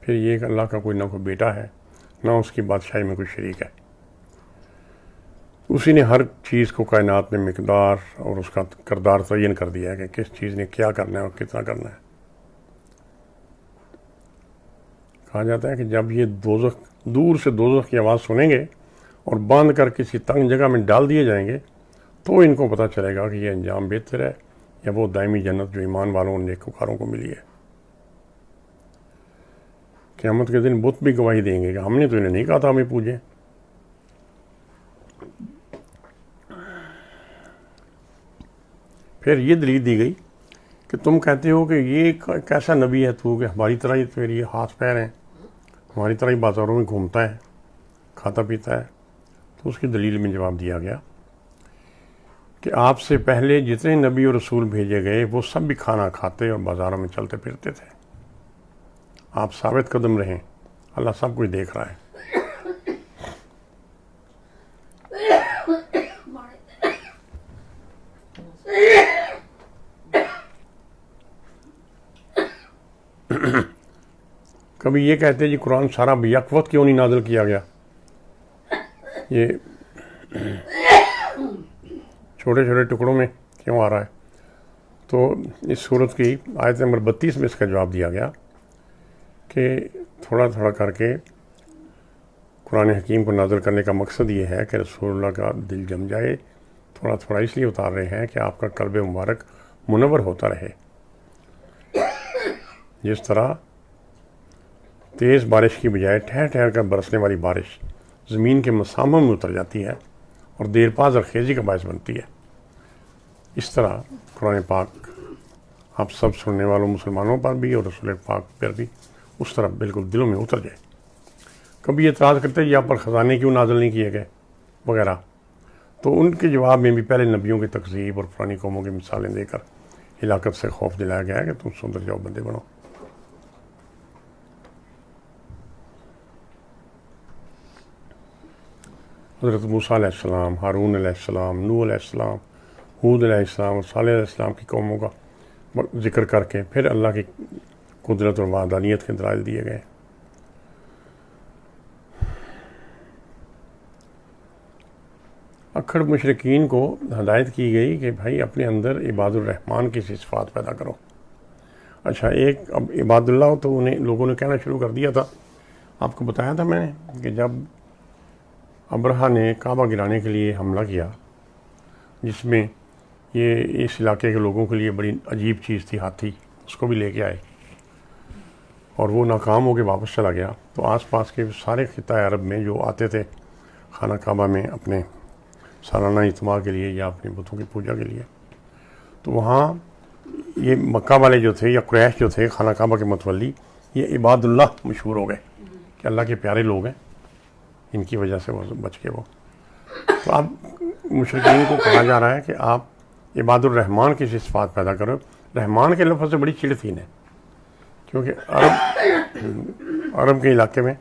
پھر یہ کہ اللہ کا کوئی نہ کوئی بیٹا ہے، نہ اس کی بادشاہی میں کوئی شریک ہے۔ اسی نے ہر چیز کو کائنات میں مقدار اور اس کا کردار تعین کر دیا ہے کہ کس چیز نے کیا کرنا ہے اور کتنا کرنا ہے۔ کہا جاتا ہے کہ جب یہ دوزخ دور سے دوزخ کی آواز سنیں گے اور باندھ کر کسی تنگ جگہ میں ڈال دیے جائیں گے تو ان کو پتہ چلے گا کہ یہ انجام بہتر ہے یا وہ دائمی جنت جو ایمان والوں اور نیکوکاروں کو ملی ہے۔ قیامت کے دن بت بھی گواہی دیں گے کہ ہم نے تو انہیں نہیں کہا تھا ہمیں پوجیں۔ پھر یہ دلیل دی گئی کہ تم کہتے ہو کہ یہ کیسا نبی ہے تو کہ ہماری طرح ہی پھر یہ ہاتھ پیر ہیں، ہماری طرح ہی بازاروں میں گھومتا ہے، کھاتا پیتا ہے۔ تو اس کی دلیل میں جواب دیا گیا کہ آپ سے پہلے جتنے نبی اور رسول بھیجے گئے وہ سب بھی کھانا کھاتے اور بازاروں میں چلتے پھرتے تھے۔ آپ ثابت قدم رہیں، اللہ سب کچھ دیکھ رہا ہے۔ کبھی یہ کہتے ہیں جی قرآن سارا یک وقت کیوں نہیں نازل کیا گیا، یہ چھوٹے چھوٹے ٹکڑوں میں کیوں آ رہا ہے؟ تو اس صورت کی آیت نمبر 32 میں اس کا جواب دیا گیا کہ تھوڑا تھوڑا کر کے قرآن حکیم کو نازل کرنے کا مقصد یہ ہے کہ رسول اللہ کا دل جم جائے۔ تھوڑا تھوڑا اس لیے اتار رہے ہیں کہ آپ کا قلب مبارک منور ہوتا رہے۔ جس طرح تیز بارش کی بجائے ٹھہر ٹھہر کر برسنے والی بارش زمین کے مساموں میں اتر جاتی ہے اور دیر پا زرخیزی کا باعث بنتی ہے، اس طرح قرآن پاک آپ سب سننے والوں مسلمانوں پر بھی اور رسول پاک پر بھی اس طرح بالکل دلوں میں اتر جائے۔ کبھی اعتراض کرتے ہیں آپ پر خزانے کیوں نازل نہیں کیے گئے وغیرہ، تو ان کے جواب میں بھی پہلے نبیوں کی تکذیب اور پرانی قوموں کی مثالیں دے کر ہلاکت سے خوف دلایا گیا ہے کہ تم سندر جاؤ بندے بنو۔ حضرت موسیٰ علیہ السلام، ہارون علیہ السلام، نوح علیہ السلام، ہود علیہ السلام اور صالح علیہ السلام کی قوموں کا ذکر کر کے پھر اللہ کی قدرت اور وحدانیت کے دلائل دیے گئے۔ اکھڑ مشرکین کو ہدایت کی گئی کہ بھائی اپنے اندر عباد الرحمن کی صفات پیدا کرو۔ اچھا، ایک اب عباد اللہ تو انہیں لوگوں نے کہنا شروع کر دیا تھا۔ آپ کو بتایا تھا میں نے کہ جب ابرہہ نے کعبہ گرانے کے لیے حملہ کیا، جس میں یہ اس علاقے کے لوگوں کے لیے بڑی عجیب چیز تھی، ہاتھی، اس کو بھی لے کے آئے اور وہ ناکام ہو کے واپس چلا گیا، تو آس پاس کے سارے خطہ عرب میں جو آتے تھے خانہ کعبہ میں اپنے سالانہ اجتماع کے لیے یا اپنے بتوں کی پوجا کے لیے، تو وہاں یہ مکہ والے جو تھے یا قریش جو تھے خانہ کعبہ کے متولی، یہ عباد اللہ مشہور ہو گئے کہ اللہ کے پیارے لوگ ہیں، ان کی وجہ سے وہ بچ کے وہ۔ تو اب مشرکین کو کہا جا رہا ہے کہ آپ عباد الرحمن کی صفات پیدا کرو۔ رحمان کے لفظ سے بڑی چڑ تھی انہیں، کیونکہ عرب کے علاقے میں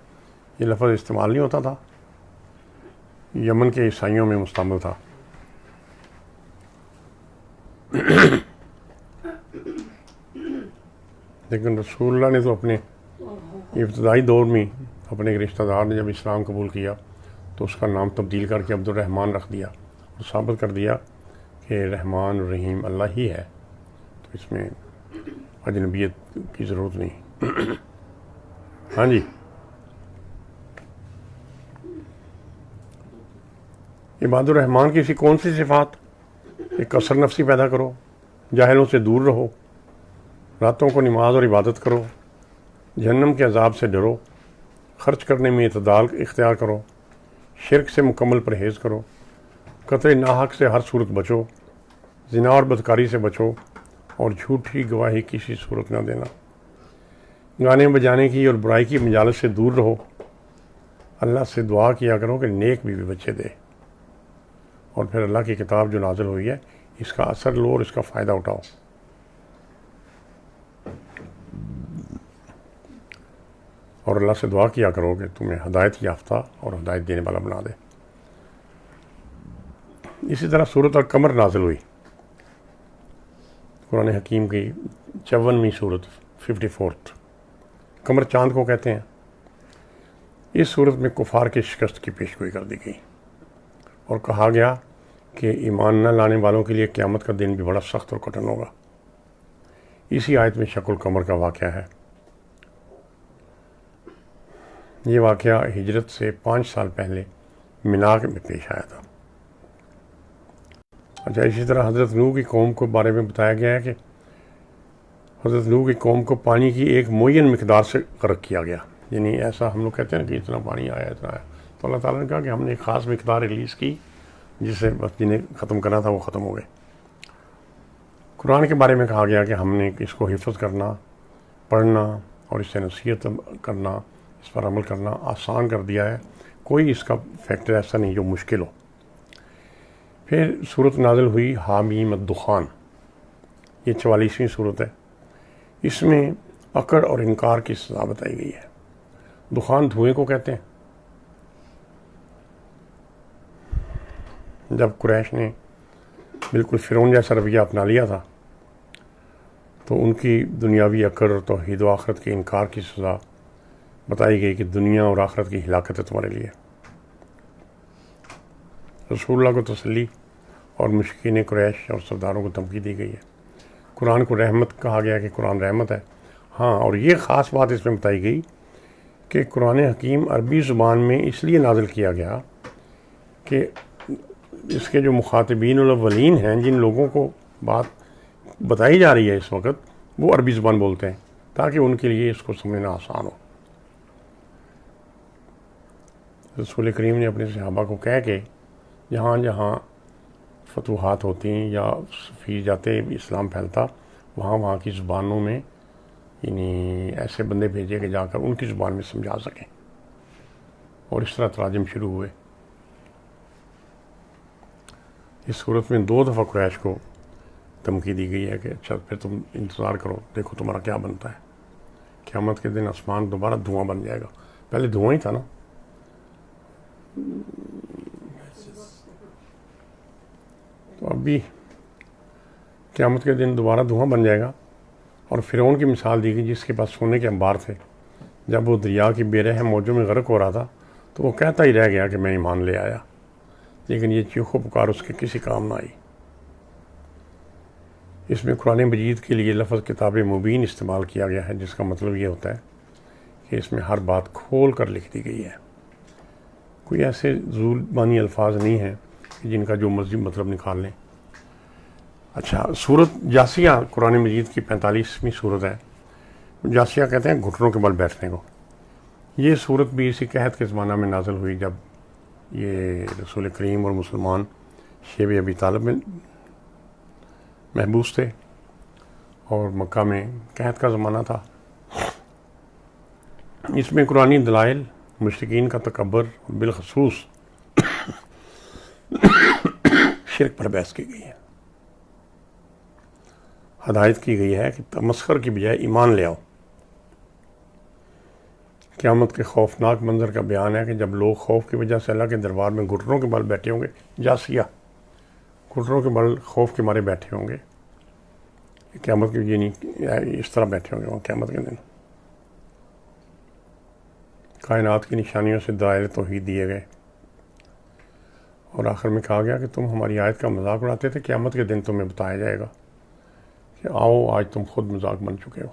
یہ لفظ استعمال نہیں ہوتا تھا، یمن کے عیسائیوں میں مستعمل تھا۔ لیکن رسول اللہ نے تو اپنے ابتدائی دور میں اپنے ایک رشتہ دار نے جب اسلام قبول کیا تو اس کا نام تبدیل کر کے عبد الرحمن رکھ دیا اور ثابت کر دیا کہ رحمان اور رحیم اللہ ہی ہے، تو اس میں اجنبیت کی ضرورت نہیں۔ ہاں جی، عباد الرحمن کی کون سی صفات؟ ایک اثر نفسی پیدا کرو، جاہلوں سے دور رہو، راتوں کو نماز اور عبادت کرو، جہنم کے عذاب سے ڈرو، خرچ کرنے میں اعتدال اختیار کرو، شرک سے مکمل پرہیز کرو، قطع ناحق سے ہر صورت بچو، زنا اور بدکاری سے بچو، اور جھوٹی گواہی کسی صورت نہ دینا، گانے بجانے کی اور برائی کی مجالس سے دور رہو، اللہ سے دعا کیا کرو کہ نیک بیوی بچے دے، اور پھر اللہ کی کتاب جو نازل ہوئی ہے اس کا اثر لو اور اس کا فائدہ اٹھاؤ۔ اور اللہ سے دعا کیا کرو کہ تمہیں ہدایت یافتہ اور ہدایت دینے والا بنا دے۔ اسی طرح سورۃ القمر نازل ہوئی، قرآن حکیم کی 54ویں سورت، 54 قمر چاند کو کہتے ہیں۔ اس صورت میں کفار کی شکست کی پیشگوئی کر دی گئی اور کہا گیا کہ ایمان نہ لانے والوں کے لیے قیامت کا دن بھی بڑا سخت اور کٹھن ہوگا۔ اسی آیت میں شق القمر کا واقعہ ہے۔ یہ واقعہ ہجرت سے 5 سال پہلے مینا میں پیش آیا تھا۔ اچھا، اسی طرح حضرت نوح کی قوم کو بارے میں بتایا گیا ہے کہ حضرت نوح کی قوم کو پانی کی ایک معین مقدار سے غرق کیا گیا، یعنی ایسا ہم لوگ کہتے ہیں کہ اتنا پانی آیا اتنا آیا، تو اللہ تعالیٰ نے کہا کہ ہم نے ایک خاص مقدار ریلیز کی جس سے بس جنہیں ختم کرنا تھا وہ ختم ہو گئے۔ قرآن کے بارے میں کہا گیا کہ ہم نے اس کو حفظ کرنا، پڑھنا اور اس سے نصیحت کرنا، اس پر عمل کرنا آسان کر دیا ہے، کوئی اس کا فیکٹر ایسا نہیں جو مشکل ہو۔ پھر صورت نازل ہوئی حامیم الدخان، یہ 44ویں صورت ہے۔ اس میں اکڑ اور انکار کی سزا بتائی گئی ہے۔ دخان دھوئیں کو کہتے ہیں۔ جب قریش نے بالکل فرعون جیسا رویہ اپنا لیا تھا تو ان کی دنیاوی اکڑ اور توحید و آخرت کے انکار کی سزا بتائی گئی کہ دنیا اور آخرت کی ہلاکت ہے تمہارے لیے۔ رسول اللہ کو تسلی اور مشرکین قریش اور سرداروں کو دھمکی دی گئی ہے۔ قرآن کو رحمت کہا گیا کہ قرآن رحمت ہے۔ ہاں، اور یہ خاص بات اس میں بتائی گئی کہ قرآن حکیم عربی زبان میں اس لیے نازل کیا گیا کہ اس کے جو مخاطبین الاولین ہیں، جن لوگوں کو بات بتائی جا رہی ہے اس وقت، وہ عربی زبان بولتے ہیں تاکہ ان کے لیے اس کو سمجھنا آسان ہو۔ رسول کریم نے اپنے صحابہ کو کہہ کے جہاں جہاں فتوحات ہوتی ہیں یا سفیر جاتے اسلام پھیلتا، وہاں کی زبانوں میں یعنی ایسے بندے بھیجے کہ جا کر ان کی زبان میں سمجھا سکیں، اور اس طرح تراجم شروع ہوئے۔ اس صورت میں 2 دفعہ قریش کو دھمکی دی گئی ہے کہ اچھا پھر تم انتظار کرو، دیکھو تمہارا کیا بنتا ہے۔ قیامت کے دن آسمان دوبارہ دھواں بن جائے گا، پہلے دھواں ہی تھا نا۔ تو ابھی قیامت کے دن دوبارہ دھواں بن جائے گا۔ اور فرعون کی مثال دی گئی جس کے پاس سونے کے انبار تھے، جب وہ دریا کی بے رحم موجوں میں غرق ہو رہا تھا تو وہ کہتا ہی رہ گیا کہ میں ایمان لے آیا، لیکن یہ چیخ و پکار اس کے کسی کام نہ آئی۔ اس میں قرآن مجید کے لیے لفظ کتاب مبین استعمال کیا گیا ہے، جس کا مطلب یہ ہوتا ہے کہ اس میں ہر بات کھول کر لکھ دی گئی ہے، کوئی ایسے زبانی الفاظ نہیں ہیں کہ جن کا جو مرضی مطلب نکال لیں۔ اچھا، سورت جاسیہ قرآن مجید کی 45ویں صورت ہے۔ جاسیہ کہتے ہیں گھٹنوں کے بل بیٹھنے کو۔ یہ صورت بھی اسی قحط کے زمانہ میں نازل ہوئی جب یہ رسول کریم اور مسلمان شیب ابی طالب میں محبوس تھے اور مکہ میں قحط کا زمانہ تھا۔ اس میں قرآنی دلائل، مشرکین کا تکبر، بالخصوص شرک پر بحث کی گئی ہے۔ ہدایت کی گئی ہے کہ تمسخر کی بجائے ایمان لے آؤ۔ قیامت کے خوفناک منظر کا بیان ہے کہ جب لوگ خوف کی وجہ سے اللہ کے دربار میں گھٹنوں کے بل بیٹھے ہوں گے، جاسیہ گھٹنوں کے بل خوف کے مارے بیٹھے ہوں گے، قیامت کے یعنی اس طرح بیٹھے ہوں گے وہاں قیامت کے دن۔ کائنات کی نشانیوں سے دلائل توحید دیے گئے، اور آخر میں کہا گیا کہ تم ہماری آیت کا مذاق اڑاتے تھے، قیامت کے دن تمہیں بتایا جائے گا کہ آؤ آج تم خود مذاق بن چکے ہو۔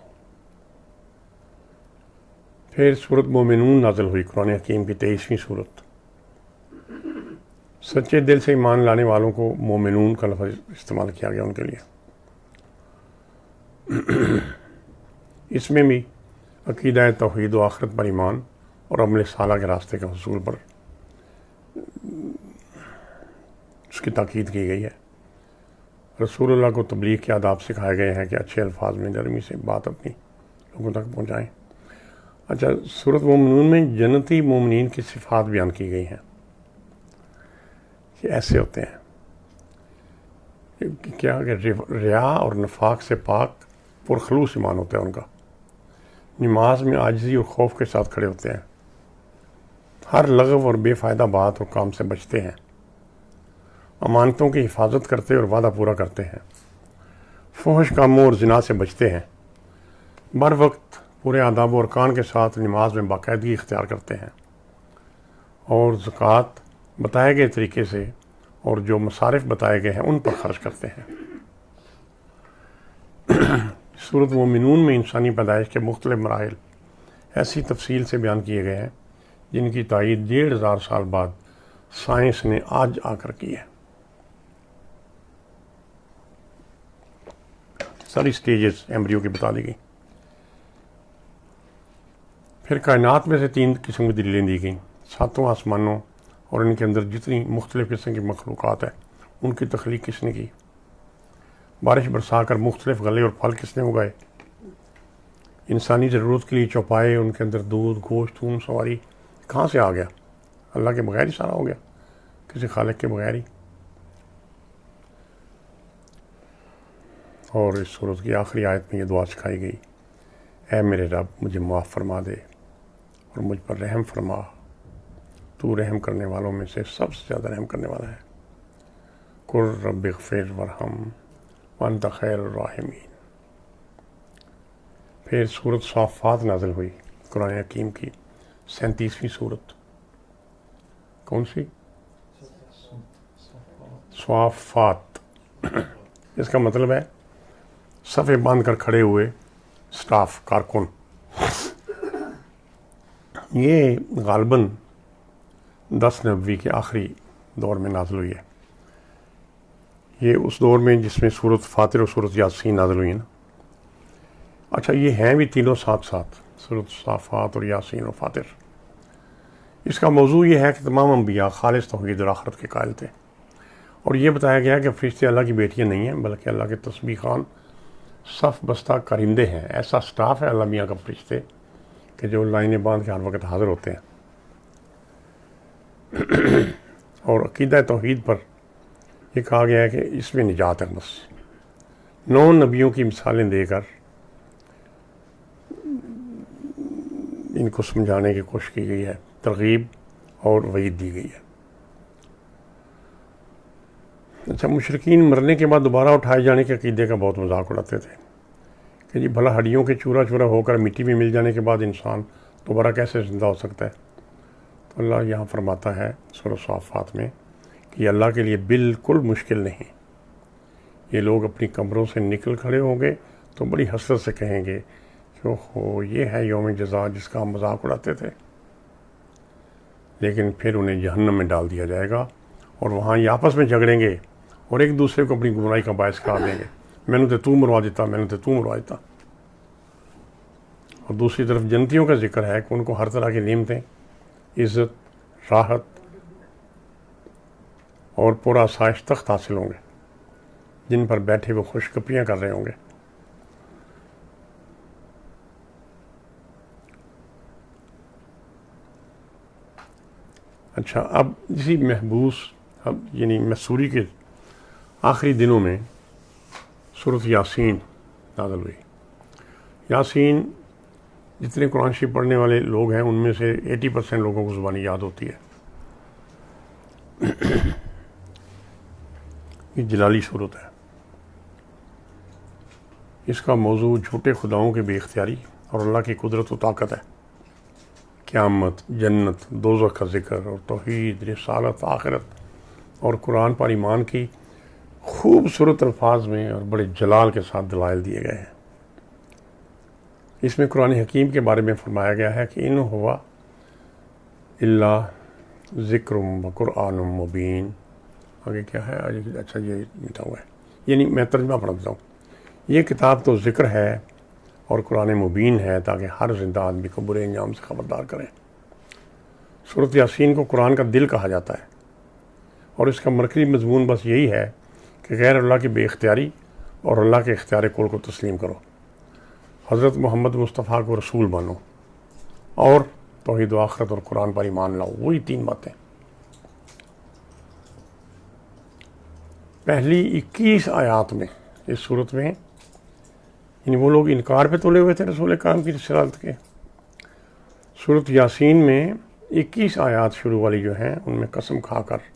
پھر سورت مومنون نازل ہوئی، قرآن حکیم کی 23ویں صورت۔ سچے دل سے ایمان لانے والوں کو مومنون کا لفظ استعمال کیا گیا ان کے لیے۔ اس میں بھی عقیدہ توحید و آخرت پر ایمان اور عمل صالح کے راستے کے حصول پر اس کی تاکید کی گئی ہے۔ رسول اللہ کو تبلیغ کے آداب سکھائے گئے ہیں کہ اچھے الفاظ میں نرمی سے بات اپنی لوگوں تک پہنچائیں۔ اچھا، سورت مومنون میں جنتی مومنین کی صفات بیان کی گئی ہیں کہ ایسے ہوتے ہیں کیا کہ ریا اور نفاق سے پاک پرخلوص ایمان ہوتا ہے ان کا، نماز میں عاجزی اور خوف کے ساتھ کھڑے ہوتے ہیں، ہر لغو اور بے فائدہ بات اور کام سے بچتے ہیں، امانتوں کی حفاظت کرتے اور وعدہ پورا کرتے ہیں، فحش کاموں اور زنا سے بچتے ہیں، بر وقت پورے آداب و ارکان کے ساتھ نماز میں باقاعدگی اختیار کرتے ہیں، اور زکوٰۃ بتائے گئے طریقے سے اور جو مصارف بتائے گئے ہیں ان پر خرچ کرتے ہیں۔ سورت مومنون میں انسانی پیدائش کے مختلف مراحل ایسی تفصیل سے بیان کیے گئے ہیں جن کی تائید 1500 سال بعد سائنس نے آج آ کر کی ہے. ساری سٹیجز ایمبریو کی بتا دی گئی. پھر کائنات میں سے 3 قسم کی دلیلیں دی گئیں. 7 آسمانوں اور ان کے اندر جتنی مختلف قسم کی مخلوقات ہیں ان کی تخلیق کس نے کی. بارش برسا کر مختلف غلے اور پھل کس نے اگائے. انسانی ضرورت کے لیے چوپائے، ان کے اندر دودھ، گوشت، اون، سواری کہاں سے آ گیا؟ اللہ کے بغیر ہی سارا ہو گیا، کسی خالق کے بغیر ہی. اور اس سورت کی آخری آیت میں یہ دعا سکھائی گئی، اے میرے رب مجھے معاف فرما دے اور مجھ پر رحم فرما، تو رحم کرنے والوں میں سے سب سے زیادہ رحم کرنے والا ہے. قل رب اغفر ورحم وانت خیر الراحمین. پھر سورت صافات نازل ہوئی، قرآن حکیم کی 37ویں سورت. کون سی؟ صافات. اس کا مطلب ہے صفے باندھ کر کھڑے ہوئے سٹاف، کارکن. یہ غالباً 10 نبوی کے آخری دور میں نازل ہوئی ہے. یہ اس دور میں جس میں سورت فاطر اور سورت یاسین نازل ہوئی ہے نا. اچھا، یہ ہیں بھی تینوں ساتھ ساتھ، سورت صافات اور یاسین اور فاطر. اس کا موضوع یہ ہے کہ تمام انبیاء خالص توحید اور آخرت کے قائل تھے، اور یہ بتایا گیا کہ فرشتے اللہ کی بیٹیاں نہیں ہیں بلکہ اللہ کے تسبیح خوان صف بستہ کرندے ہیں. ایسا سٹاف ہے اللہ میاں کا فرشتے کہ جو لائنیں باندھ کے ہر وقت حاضر ہوتے ہیں. اور عقیدہ توحید پر یہ کہا گیا ہے کہ اس میں نجات ہے. بس 9 نبیوں کی مثالیں دے کر ان کو سمجھانے کی کوشش کی گئی ہے، ترغیب اور وعید دی گئی ہے. اچھا، مشرکین مرنے کے بعد دوبارہ اٹھائے جانے کے عقیدے کا بہت مذاق اڑاتے تھے کہ جی بھلا ہڈیوں کے چورا چورا ہو کر مٹی میں مل جانے کے بعد انسان دوبارہ کیسے زندہ ہو سکتا ہے. تو اللہ یہاں فرماتا ہے سورۃ صافات میں کہ یہ اللہ کے لیے بالکل مشکل نہیں. یہ لوگ اپنی قبروں سے نکل کھڑے ہوں گے تو بڑی حسرت سے کہیں گے کہ اوہو، یہ ہے یوم جزا جس کا ہم مذاق اڑاتے تھے. لیکن پھر انہیں جہنم میں ڈال دیا جائے گا اور وہاں یہ آپس میں جھگڑیں گے اور ایک دوسرے کو اپنی گمراہی کا باعث قرار دیں گے. میں نے تو مروا دیتا، میں نے تو مروا دیتا. اور دوسری طرف جنتیوں کا ذکر ہے کہ ان کو ہر طرح کی نعمتیں، عزت، راحت اور پورا آسائش تخت حاصل ہوں گے جن پر بیٹھے وہ خوش گپیاں کر رہے ہوں گے. اچھا، اب اسی محبوس یعنی مسوری کے آخری دنوں میں سورۃ یاسین نازل ہوئی. یاسین جتنے قرآن شریف پڑھنے والے لوگ ہیں ان میں سے 80% لوگوں کو زبانی یاد ہوتی ہے. یہ جلالی صورت ہے. اس کا موضوع جھوٹے خداؤں کی بے اختیاری اور اللہ کی قدرت و طاقت ہے. قیامت، جنت، دوزخ کا ذکر اور توحید، رسالت، آخرت اور قرآن پر ایمان کی خوبصورت الفاظ میں اور بڑے جلال کے ساتھ دلائل دیے گئے ہیں. اس میں قرآن حکیم کے بارے میں فرمایا گیا ہے کہ ان ہوا الا ذکر و قرآن مبین. آگے کیا ہے؟ اچھا، یہ لکھا ہوا ہے، یعنی میں ترجمہ پڑھ دیتا ہوں. یہ کتاب تو ذکر ہے اور قرآن مبین ہے تاکہ ہر زندہ آدمی کو برے انجام سے خبردار کریں. سورۃ یاسین کو قرآن کا دل کہا جاتا ہے اور اس کا مرکزی مضمون بس یہی ہے کہ غیر اللہ کی بے اختیاری اور اللہ کے اختیار کل کو تسلیم کرو، حضرت محمد مصطفیٰ کو رسول مانو اور توحید و آخرت اور قرآن پر ایمان لاؤ. وہی 3 باتیں. پہلی 21 آیات میں اس صورت میں یعنی وہ لوگ انکار پہ تلے ہوئے تھے رسول اکرم کی رسالت کے. سورۃ یاسین میں 21 آیات شروع والی جو ہیں ان میں قسم کھا کر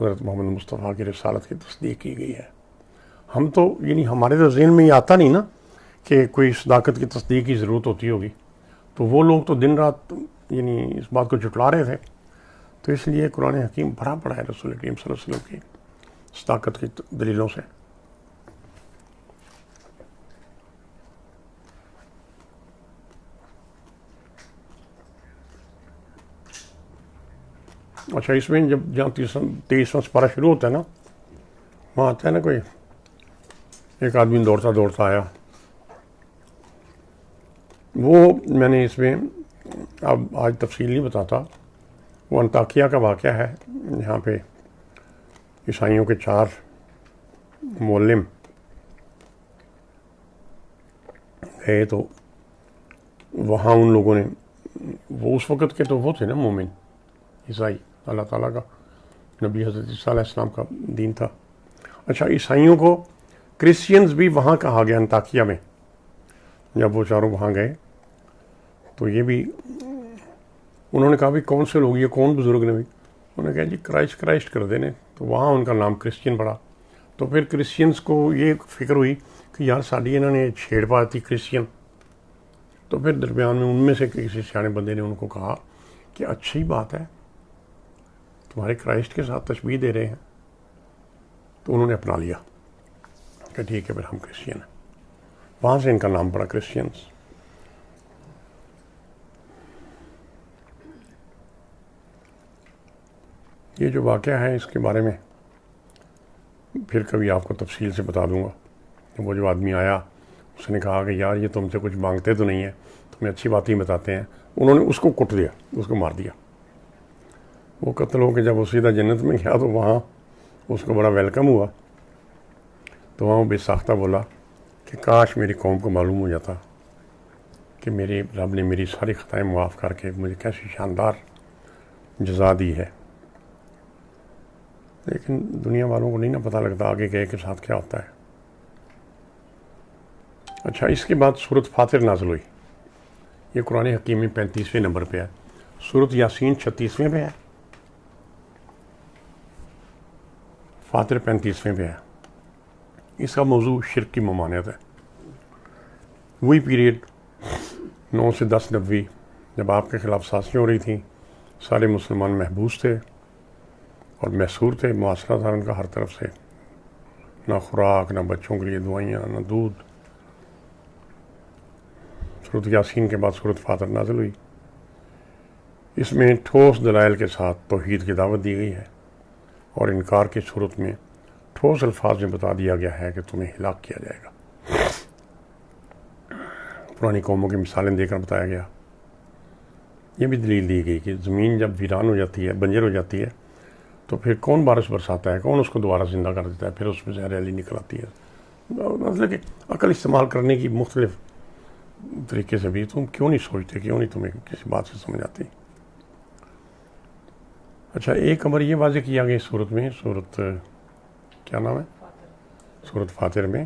حضرت محمد مصطفیٰ کی رسالت کی تصدیق کی گئی ہے. ہم تو یعنی ہمارے تو ذہن میں یہ آتا نہیں نا کہ کوئی صداقت کی تصدیق کی ضرورت ہوتی ہوگی. تو وہ لوگ تو دن رات یعنی اس بات کو جھٹلا رہے تھے. تو اس لیے قرآن حکیم بھرا پڑا ہے رسول کریم صلی اللہ علیہ وسلم کی صداقت کی دلیلوں سے. اچھا اس میں جب جہاں 23واں سپارہ شروع ہوتا ہے نا، وہاں آتا ہے نا کوئی ایک آدمی دوڑتا دوڑتا آیا، وہ میں نے اس میں اب آج تفصیل نہیں بتاتا، وہ انطاکیہ کا واقعہ ہے جہاں پہ عیسائیوں کے 4 معلم گئے، تو وہاں ان لوگوں نے، وہ اس وقت کے تو وہ تھے نا مومن عیسائی، اللہ تعالیٰ کا نبی حضرت عیسیٰ علیہ السلام کا دین تھا۔ اچھا عیسائیوں کو کرسچینز بھی وہاں کہا گیا انطاکیہ میں، جب وہ چاروں وہاں گئے تو یہ بھی انہوں نے کہا بھی کون سے لوگ، یہ کون بزرگ نے بھی، انہوں نے کہا جی کرائسٹ کر دینے، تو وہاں ان کا نام کرسچین پڑا۔ تو پھر کرسچینز کو یہ فکر ہوئی کہ یار ساڑی انہوں نے چھیڑ پاتی کرسچین، تو پھر درمیان میں ان میں سے کسی سیانے بندے نے ان کو کہا کہ اچھی بات ہے، تمہارے کرائسٹ کے ساتھ تشبیہ دے رہے ہیں، تو انہوں نے اپنا لیا کہ ٹھیک ہے پھر ہم کرسچین ہیں، وہاں سے ان کا نام پڑا کرسچینز۔ یہ جو واقعہ ہے اس کے بارے میں پھر کبھی آپ کو تفصیل سے بتا دوں گا۔ وہ جو آدمی آیا اس نے کہا کہ یار یہ تم سے کچھ مانگتے تو نہیں ہیں، تمہیں اچھی باتیں بتاتے ہیں، انہوں نے اس کو کٹ دیا، اس کو مار دیا۔ وہ قتل ہو کے جب وہ سیدھا جنت میں گیا تو وہاں اس کو بڑا ویلکم ہوا، تو وہاں وہ بے ساختہ بولا کہ کاش میری قوم کو معلوم ہو جاتا کہ میرے رب نے میری ساری خطائیں معاف کر کے مجھے کیسی شاندار جزا دی ہے۔ لیکن دنیا والوں کو نہیں نہ پتہ لگتا آگے گئے کے ساتھ کیا ہوتا ہے۔ اچھا اس کے بعد سورۃ فاطر نازل ہوئی، یہ قرآن حکیم میں 35ویں نمبر پہ ہے، سورۃ یاسین 36ویں پہ ہے، فاطر 35ویں پہ ہے۔ اس کا موضوع شرک کی ممانعت ہے۔ وہی پیریڈ 9 سے 10 نبوی جب آپ کے خلاف سازشیں ہو رہی تھیں، سارے مسلمان محبوس تھے اور محصور تھے، معاشرہ تھا ان کا ہر طرف سے، نہ خوراک، نہ بچوں کے لیے دوائیاں، نہ دودھ۔ سورۃ یاسین کے بعد سورۃ فاطر نازل ہوئی۔ اس میں ٹھوس دلائل کے ساتھ توحید کی دعوت دی گئی ہے، اور انکار کی صورت میں ٹھوس الفاظ میں بتا دیا گیا ہے کہ تمہیں ہلاک کیا جائے گا۔ پرانی قوموں کی مثالیں دے کر بتایا گیا۔ یہ بھی دلیل دی گئی کہ زمین جب ویران ہو جاتی ہے، بنجر ہو جاتی ہے، تو پھر کون بارش برساتا ہے، کون اس کو دوبارہ زندہ کر دیتا ہے، پھر اس میں سے ہریالی نکل آتی ہے۔ مطلب کہ عقل استعمال کرنے کی مختلف طریقے سے بھی تم کیوں نہیں سوچتے، کیوں نہیں تمہیں کسی بات سے سمجھ آتی۔ اچھا ایک امر یہ واضح کیا گیا اس صورت میں، صورت کیا نام ہے، سورۃ فاطر میں،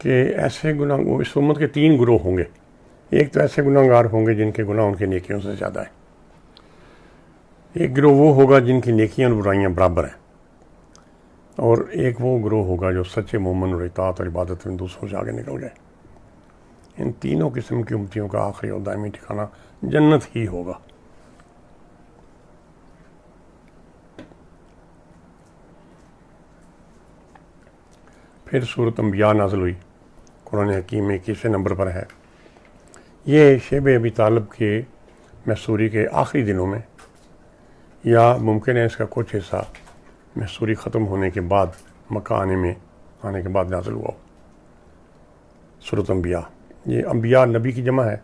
کہ ایسے گناہ، اس امت کے 3 گروہ ہوں گے۔ ایک تو ایسے گناہ گار ہوں گے جن کے گناہ ان کی نیکیوں سے زیادہ ہیں، ایک گروہ وہ ہوگا جن کی نیکیاں اور برائیاں برابر ہیں، اور ایک وہ گروہ ہوگا جو سچے مومن اور اطاعت اور عبادت میں دوسروں سے آگے نکل گئے۔ ان تینوں قسم کی امتیوں کا آخری اور دائمی ٹھکانہ جنت ہی ہوگا۔ پھر سورۃ انبیاء نازل ہوئی، قرآن حکیم میں 21ویں نمبر پر ہے۔ یہ شیب ابی طالب کے محصوری کے آخری دنوں میں، یا ممکن ہے اس کا کچھ حصہ محصوری ختم ہونے کے بعد، مکہ آنے کے بعد نازل ہوا ہو۔ سورۃ انبیاء، یہ انبیاء نبی کی جمع ہے۔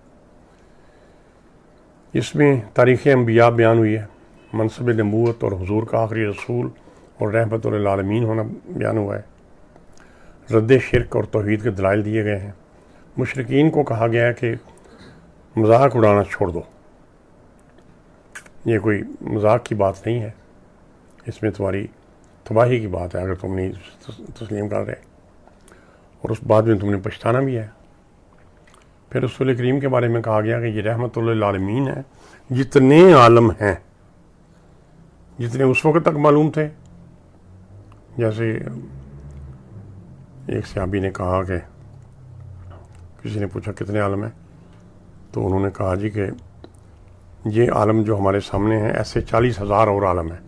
اس میں تاریخ انبیاء بیان ہوئی ہے، منصب نبوت اور حضور کا آخری رسول اور رحمت للعالمین ہونا بیان ہوا ہے، رد شرک اور توحید کے دلائل دیے گئے ہیں۔ مشرکین کو کہا گیا ہے کہ مذاق اڑانا چھوڑ دو، یہ کوئی مذاق کی بات نہیں ہے، اس میں تمہاری تباہی کی بات ہے اگر تم نہیں تسلیم کر رہے، اور اس بعد میں تم نے پچھتانا بھی ہے۔ پھر رسول کریم کے بارے میں کہا گیا کہ یہ رحمت للعالمین ہے، جتنے عالم ہیں، جتنے اس وقت تک معلوم تھے۔ جیسے ایک صحابی نے کہا کہ کسی نے پوچھا کتنے عالم ہیں، تو انہوں نے کہا جی کہ یہ عالم جو ہمارے سامنے ہیں ایسے 40,000 اور عالم ہیں۔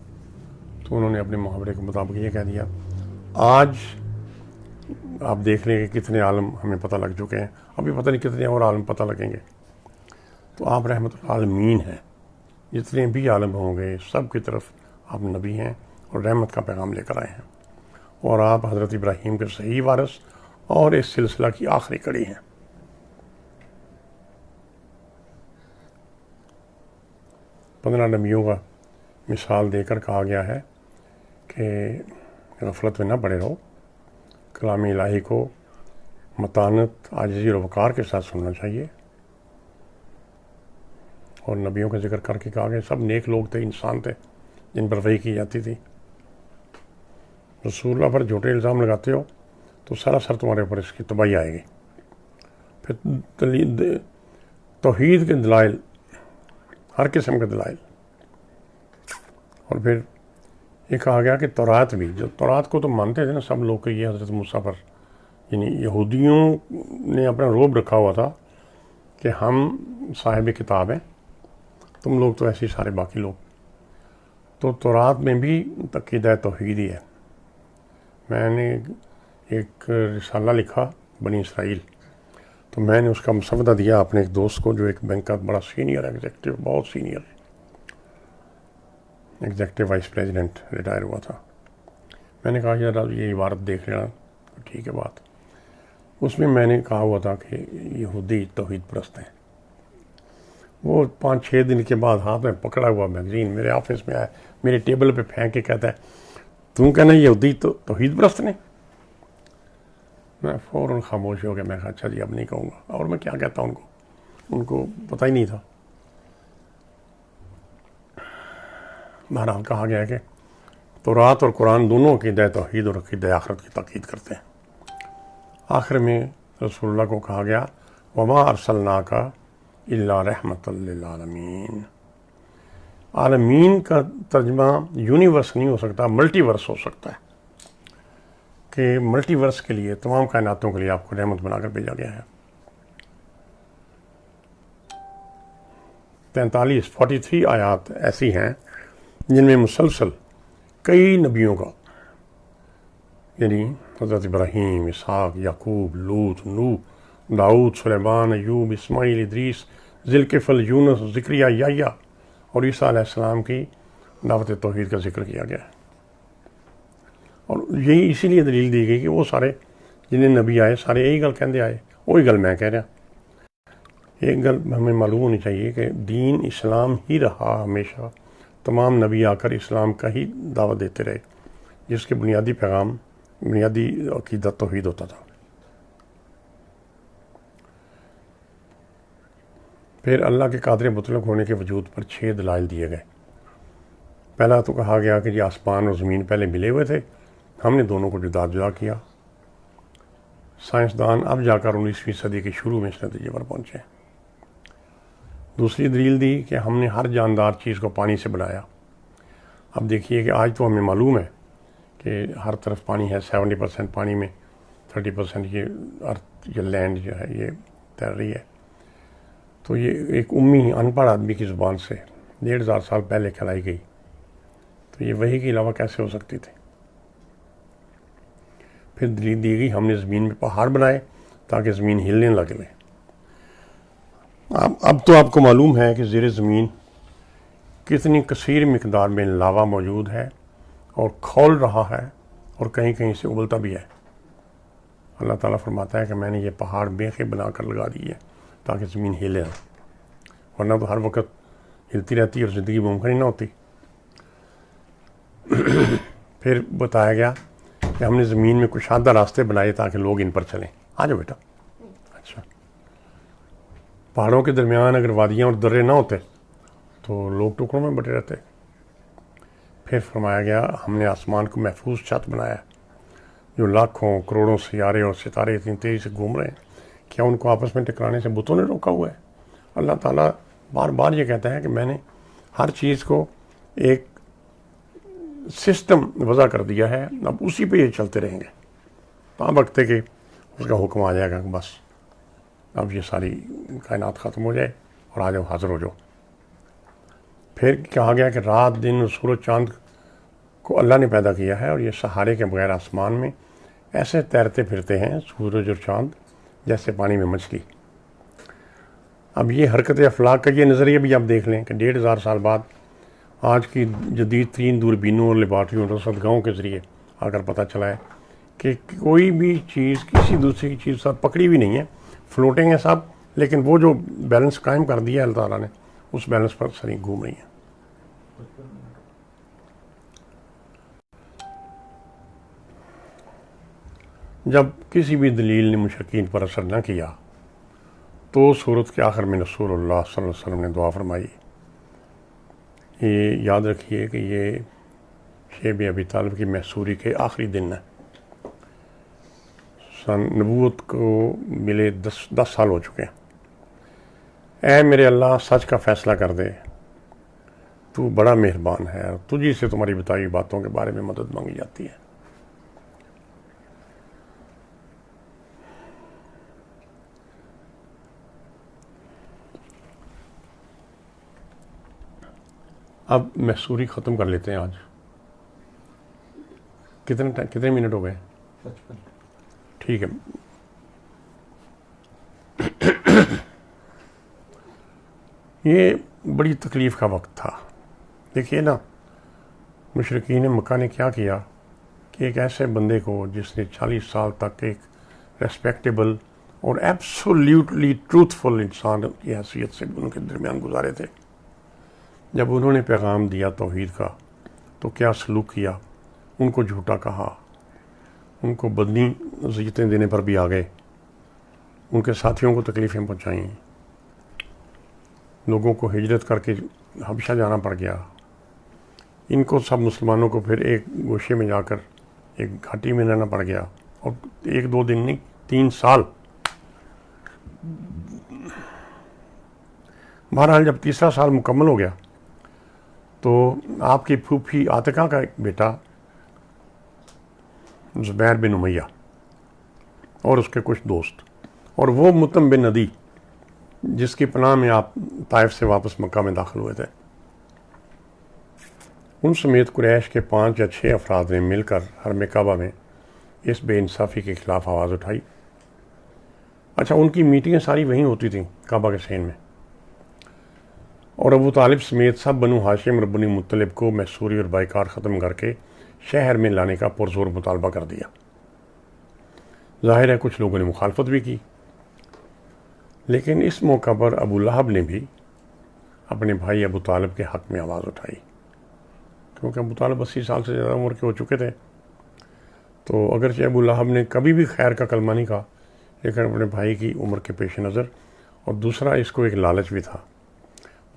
تو انہوں نے اپنے محاورے کے مطابق یہ کہہ دیا، آج آپ دیکھ لیں کہ کتنے عالم ہمیں پتہ لگ چکے ہیں، ابھی پتہ نہیں کتنے اور عالم پتہ لگیں گے۔ تو آپ رحمت العالمین ہیں، جتنے بھی عالم ہوں گے سب کی طرف آپ نبی ہیں اور رحمت کا پیغام لے کر آئے ہیں، اور آپ حضرت ابراہیم کے صحیح وارث اور اس سلسلہ کی آخری کڑی ہیں۔ 15 نبیوں کا مثال دے کر کہا گیا ہے کہ غفلت میں نہ پڑے رہو، کلام الہی کو متانت، عاجزی اور وقار کے ساتھ سننا چاہیے۔ اور نبیوں کا ذکر کر کے کہا گیا سب نیک لوگ تھے، انسان تھے جن پر وحی کی جاتی تھی۔ رسول اللہ پر جھوٹے الزام لگاتے ہو تو سراسر تمہارے اوپر اس کی تباہی آئے گی۔ پھر توحید کے دلائل، ہر قسم کے دلائل، اور پھر یہ کہا گیا کہ تورات بھی، جو تورات کو تو مانتے تھے نا سب لوگ کہ یہ حضرت موسیٰ پر، یعنی یہودیوں نے اپنا روب رکھا ہوا تھا کہ ہم صاحب کتاب ہیں، تم لوگ تو ایسے سارے باقی لوگ۔ تو تورات میں بھی عقیدہ توحید ہی ہے۔ میں نے ایک رسالہ لکھا بنی اسرائیل، تو میں نے اس کا مسودہ دیا اپنے ایک دوست کو جو ایک بینک کا بڑا سینئر ایگزیکٹو، بہت senior executive vice president retire ہوا تھا۔ میں نے کہا یار یہ عبارت دیکھ لینا، ٹھیک ہے بات۔ اس میں میں نے کہا ہوا تھا کہ یہودی توحید پرست ہیں۔ وہ 5-6 دن کے بعد ہاتھ میں پکڑا ہوا میگزین میرے آفس میں آیا، میرے ٹیبل پہ پھینک کے کہتا ہے تم کہنا یہودی تو توحید پرست نے؟ میں فوراً خاموش ہو گیا۔ میں کہا اچھا جی اب نہیں کہوں گا، اور میں کیا کہتا ہوں ان کو پتہ ہی نہیں تھا۔ بہرحال کہا گیا کہ تورات اور قرآن دونوں عقیدہ توحید اور عقیدہ آخرت کی تاکید کرتے ہیں۔ آخر میں رسول اللہ کو کہا گیا وما ارسلناک الا رحمۃ للعالمین۔ عالمین کا ترجمہ یونیورس نہیں ہو سکتا، ملٹی ورس ہو سکتا ہے، کہ ملٹی ورس کے لیے، تمام کائناتوں کے لیے آپ کو رحمت بنا کر بھیجا گیا ہے۔ 43 آیات ایسی ہیں جن میں مسلسل کئی نبیوں کا، یعنی حضرت ابراہیم، اسحاق، یعقوب، لوط، نوح، داؤد، سلیمان، ایوب، اسماعیل، ادریس، ذوالکفل، یونس، زکریا، یحییٰ اور عیسیٰ علیہ السلام کی دعوت توحید کا ذکر کیا گیا ہے۔ اور یہی اسی لیے دلیل دی گئی کہ وہ سارے جنہیں نبی آئے سارے یہی گل کہندے آئے، وہی گل میں کہہ رہا۔ ایک گل ہمیں معلوم ہونی چاہیے کہ دین اسلام ہی رہا ہمیشہ، تمام نبی آ کر اسلام کا ہی دعوت دیتے رہے، جس کے بنیادی پیغام، بنیادی عقیدہ توحید ہوتا تھا۔ پھر اللہ کے قادر مطلق ہونے کے وجود پر 6 دلائل دیے گئے۔ پہلا تو کہا گیا کہ یہ آسمان اور زمین پہلے ملے ہوئے تھے، ہم نے دونوں کو جدا جدا کیا۔ سائنسدان اب جا کر 19ویں صدی کے شروع میں اس نتیجے پر پہنچے۔ دوسری دلیل دی کہ ہم نے ہر جاندار چیز کو پانی سے بنایا۔ اب دیکھیے کہ آج تو ہمیں معلوم ہے کہ ہر طرف پانی ہے، 70% پانی میں 30% یہ ارتھ یا لینڈ جو ہے یہ تیر رہی ہے۔ تو یہ ایک امی ان پڑھ آدمی کی زبان سے 1500 سال پہلے کھلائی گئی، تو یہ وحی کے علاوہ کیسے ہو سکتی تھی؟ پھر دلیل دی گئی ہم نے زمین میں پہاڑ بنائے تاکہ زمین ہلنے لگے۔ اب تو آپ کو معلوم ہے کہ زیر زمین کتنی کثیر مقدار میں لاوا موجود ہے اور کھول رہا ہے، اور کہیں کہیں سے ابلتا بھی ہے۔ اللہ تعالیٰ فرماتا ہے کہ میں نے یہ پہاڑ بیخیں بنا کر لگا دی ہے تاکہ زمین ہلے نہ، ورنہ تو ہر وقت ہلتی رہتی اور زندگی ممکن ہی نہ ہوتی۔ پھر بتایا گیا کہ ہم نے زمین میں کشادہ راستے بنائے تاکہ لوگ ان پر چلیں۔ آ جاؤ بیٹا۔ اچھا، پہاڑوں کے درمیان اگر وادیاں اور درے نہ ہوتے تو لوگ ٹکڑوں میں بٹے رہتے۔ پھر فرمایا گیا ہم نے آسمان کو محفوظ چھت بنایا، جو لاکھوں کروڑوں سیارے اور ستارے اتنی تیزی سے گھوم رہے ہیں، کیا ان کو آپس میں ٹکرانے سے بتوں نے روکا ہوا ہے؟ اللہ تعالیٰ بار بار یہ کہتا ہے کہ میں نے ہر چیز کو ایک سسٹم وضع کر دیا ہے، اب اسی پہ یہ چلتے رہیں گے تا وقت کہ اس کا حکم آ جائے گا کہ بس اب یہ ساری کائنات ختم ہو جائے اور آ جاؤ، حاضر ہو جاؤ۔ پھر کہا گیا کہ رات دن اور سورج چاند کو اللہ نے پیدا کیا ہے، اور یہ سہارے کے بغیر آسمان میں ایسے تیرتے پھرتے ہیں سورج اور چاند جیسے پانی میں مچھلی۔ اب یہ حرکت افلاک کا یہ نظریہ بھی آپ دیکھ لیں کہ 1500 سال بعد آج کی جدید ترین دوربینوں اور لیبارٹریوں اور رصدگاہوں کے ذریعے آ کر پتہ چلا ہے کہ کوئی بھی چیز کسی دوسری کی چیز ساتھ پکڑی بھی نہیں ہے، فلوٹنگ ہے سب، لیکن وہ جو بیلنس قائم کر دیا ہے اللہ تعالیٰ نے اس بیلنس پر سری گھوم رہی ہیں۔ جب کسی بھی دلیل نے مشرکین پر اثر نہ کیا تو سورت کے آخر میں رسول اللہ صلی اللہ علیہ وسلم نے دعا فرمائی۔ یہ یاد رکھیے کہ یہ شیب ابی طالب کی محصوری کے آخری دن ہے، نبوت کو ملے 10 سال ہو چکے ہیں۔ اے میرے اللہ سچ کا فیصلہ کر دے، تو بڑا مہربان ہے، اور تجھی سے تمہاری بتائی باتوں کے بارے میں مدد مانگی جاتی ہے۔ اب محصوری ختم کر لیتے ہیں۔ آج کتنے منٹ ہو گئے؟ 55۔ ٹھیک ہے۔ یہ بڑی تکلیف کا وقت تھا۔ دیکھیے نا، مشرکین مکہ نے کیا کیا کہ ایک ایسے بندے کو جس نے 40 سال تک ایک ریسپیکٹیبل اور ایبسولیوٹلی ٹروتھفل انسان کی حیثیت سے ان کے درمیان گزارے تھے، جب انہوں نے پیغام دیا توحید کا تو کیا سلوک کیا، ان کو جھوٹا کہا، ان کو بدنی اذیتیں دینے پر بھی آ گئے، ان کے ساتھیوں کو تکلیفیں پہنچائیں، لوگوں کو ہجرت کر کے حبشہ جانا پڑ گیا۔ ان کو سب مسلمانوں کو پھر ایک گوشے میں جا کر ایک گھاٹی میں رہنا پڑ گیا، اور 1-2 دن نہیں 3 سال۔ بہرحال جب تیسرا سال مکمل ہو گیا تو آپ کی پھوپھی عاتقہ کا ایک بیٹا زبیر بن امیہ اور اس کے کچھ دوست، اور وہ مطعم بن عدی جس کی پناہ میں آپ طائف سے واپس مکہ میں داخل ہوئے تھے، ان سمیت قریش کے 5 یا 6 افراد نے مل کر حرم کعبہ میں اس بے انصافی کے خلاف آواز اٹھائی۔ اچھا، ان کی میٹنگیں ساری وہیں ہوتی تھیں کعبہ کے سین میں، اور ابو طالب سمیت سب بنو ہاشم اور بنی مطلب کو محصوری اور بائیکاٹ ختم کر کے شہر میں لانے کا پرزور مطالبہ کر دیا۔ ظاہر ہے کچھ لوگوں نے مخالفت بھی کی، لیکن اس موقع پر ابو لہب نے بھی اپنے بھائی ابو طالب کے حق میں آواز اٹھائی، کیونکہ ابو طالب 80 سال سے زیادہ عمر کے ہو چکے تھے۔ تو اگرچہ ابو لہب نے کبھی بھی خیر کا کلمہ نہیں کہا، لیکن اپنے بھائی کی عمر کے پیش نظر، اور دوسرا اس کو ایک لالچ بھی تھا۔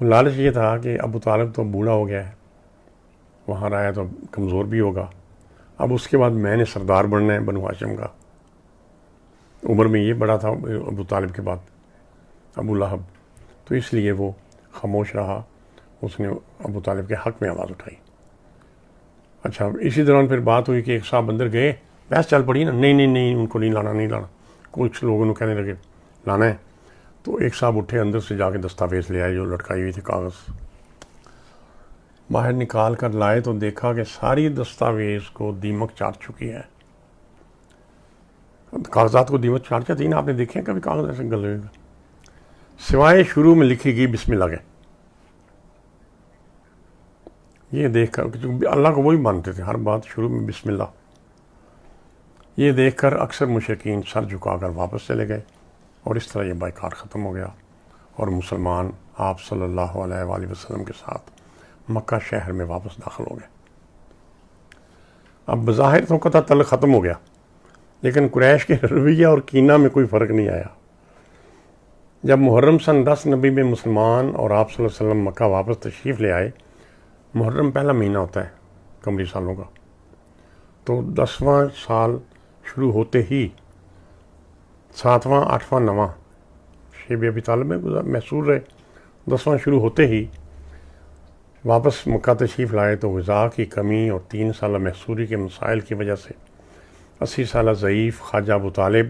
وہ لالچ یہ تھا کہ ابو طالب تو بوڑھا ہو گیا ہے، وہاں رہا تو کمزور بھی ہوگا، اب اس کے بعد میں نے سردار بننا ہے بنو ہاشم کا۔ عمر میں یہ بڑا تھا ابو طالب کے بعد ابو لہب، تو اس لیے وہ خاموش رہا، اس نے ابو طالب کے حق میں آواز اٹھائی۔ اچھا، اسی دوران پھر بات ہوئی کہ ایک صاحب اندر گئے، بحث چل پڑی نا، نہیں ان کو نہیں لانا۔ کچھ لوگوں نے کہنے لگے لانا ہے، تو ایک صاحب اٹھے اندر سے جا کے دستاویز لے آئے جو لٹکائی ہوئی تھی کاغذ، باہر نکال کر لائے تو دیکھا کہ ساری دستاویز کو دیمک چاٹ چکی ہے۔ کاغذات کو دیمک چاٹ جاتی ہے نا، آپ نے دیکھے کبھی کاغذ ایسے گلے ہوئے، سوائے شروع میں لکھی گئی بسم اللہ کے۔ یہ دیکھ کر اللہ کو وہی مانتے تھے، ہر بات شروع میں بسم اللہ۔ یہ دیکھ کر اکثر مشرکین سر جھکا کر واپس چلے گئے، اور اس طرح یہ بائیکاٹ ختم ہو گیا، اور مسلمان آپ صلی اللہ علیہ وآلہ وسلم کے ساتھ مکہ شہر میں واپس داخل ہو گئے۔ اب بظاہر تو قطع تعلق ختم ہو گیا، لیکن قریش کے رویہ اور کینہ میں کوئی فرق نہیں آیا۔ جب محرم سن 10 نبی میں مسلمان اور آپ صلی اللہ علیہ وسلم مکہ واپس تشریف لے آئے، محرم پہلا مہینہ ہوتا ہے قمری سالوں کا، تو 10واں سال شروع ہوتے ہی 7واں 8واں 9واں شیب ابی طالب میں محصور رہے، 10واں شروع ہوتے ہی واپس مکہ تشریف لائے تو غذا کی کمی اور 3 سالہ محصوری کے مسائل کی وجہ سے 80 سالہ ضعیف خواجہ ابو طالب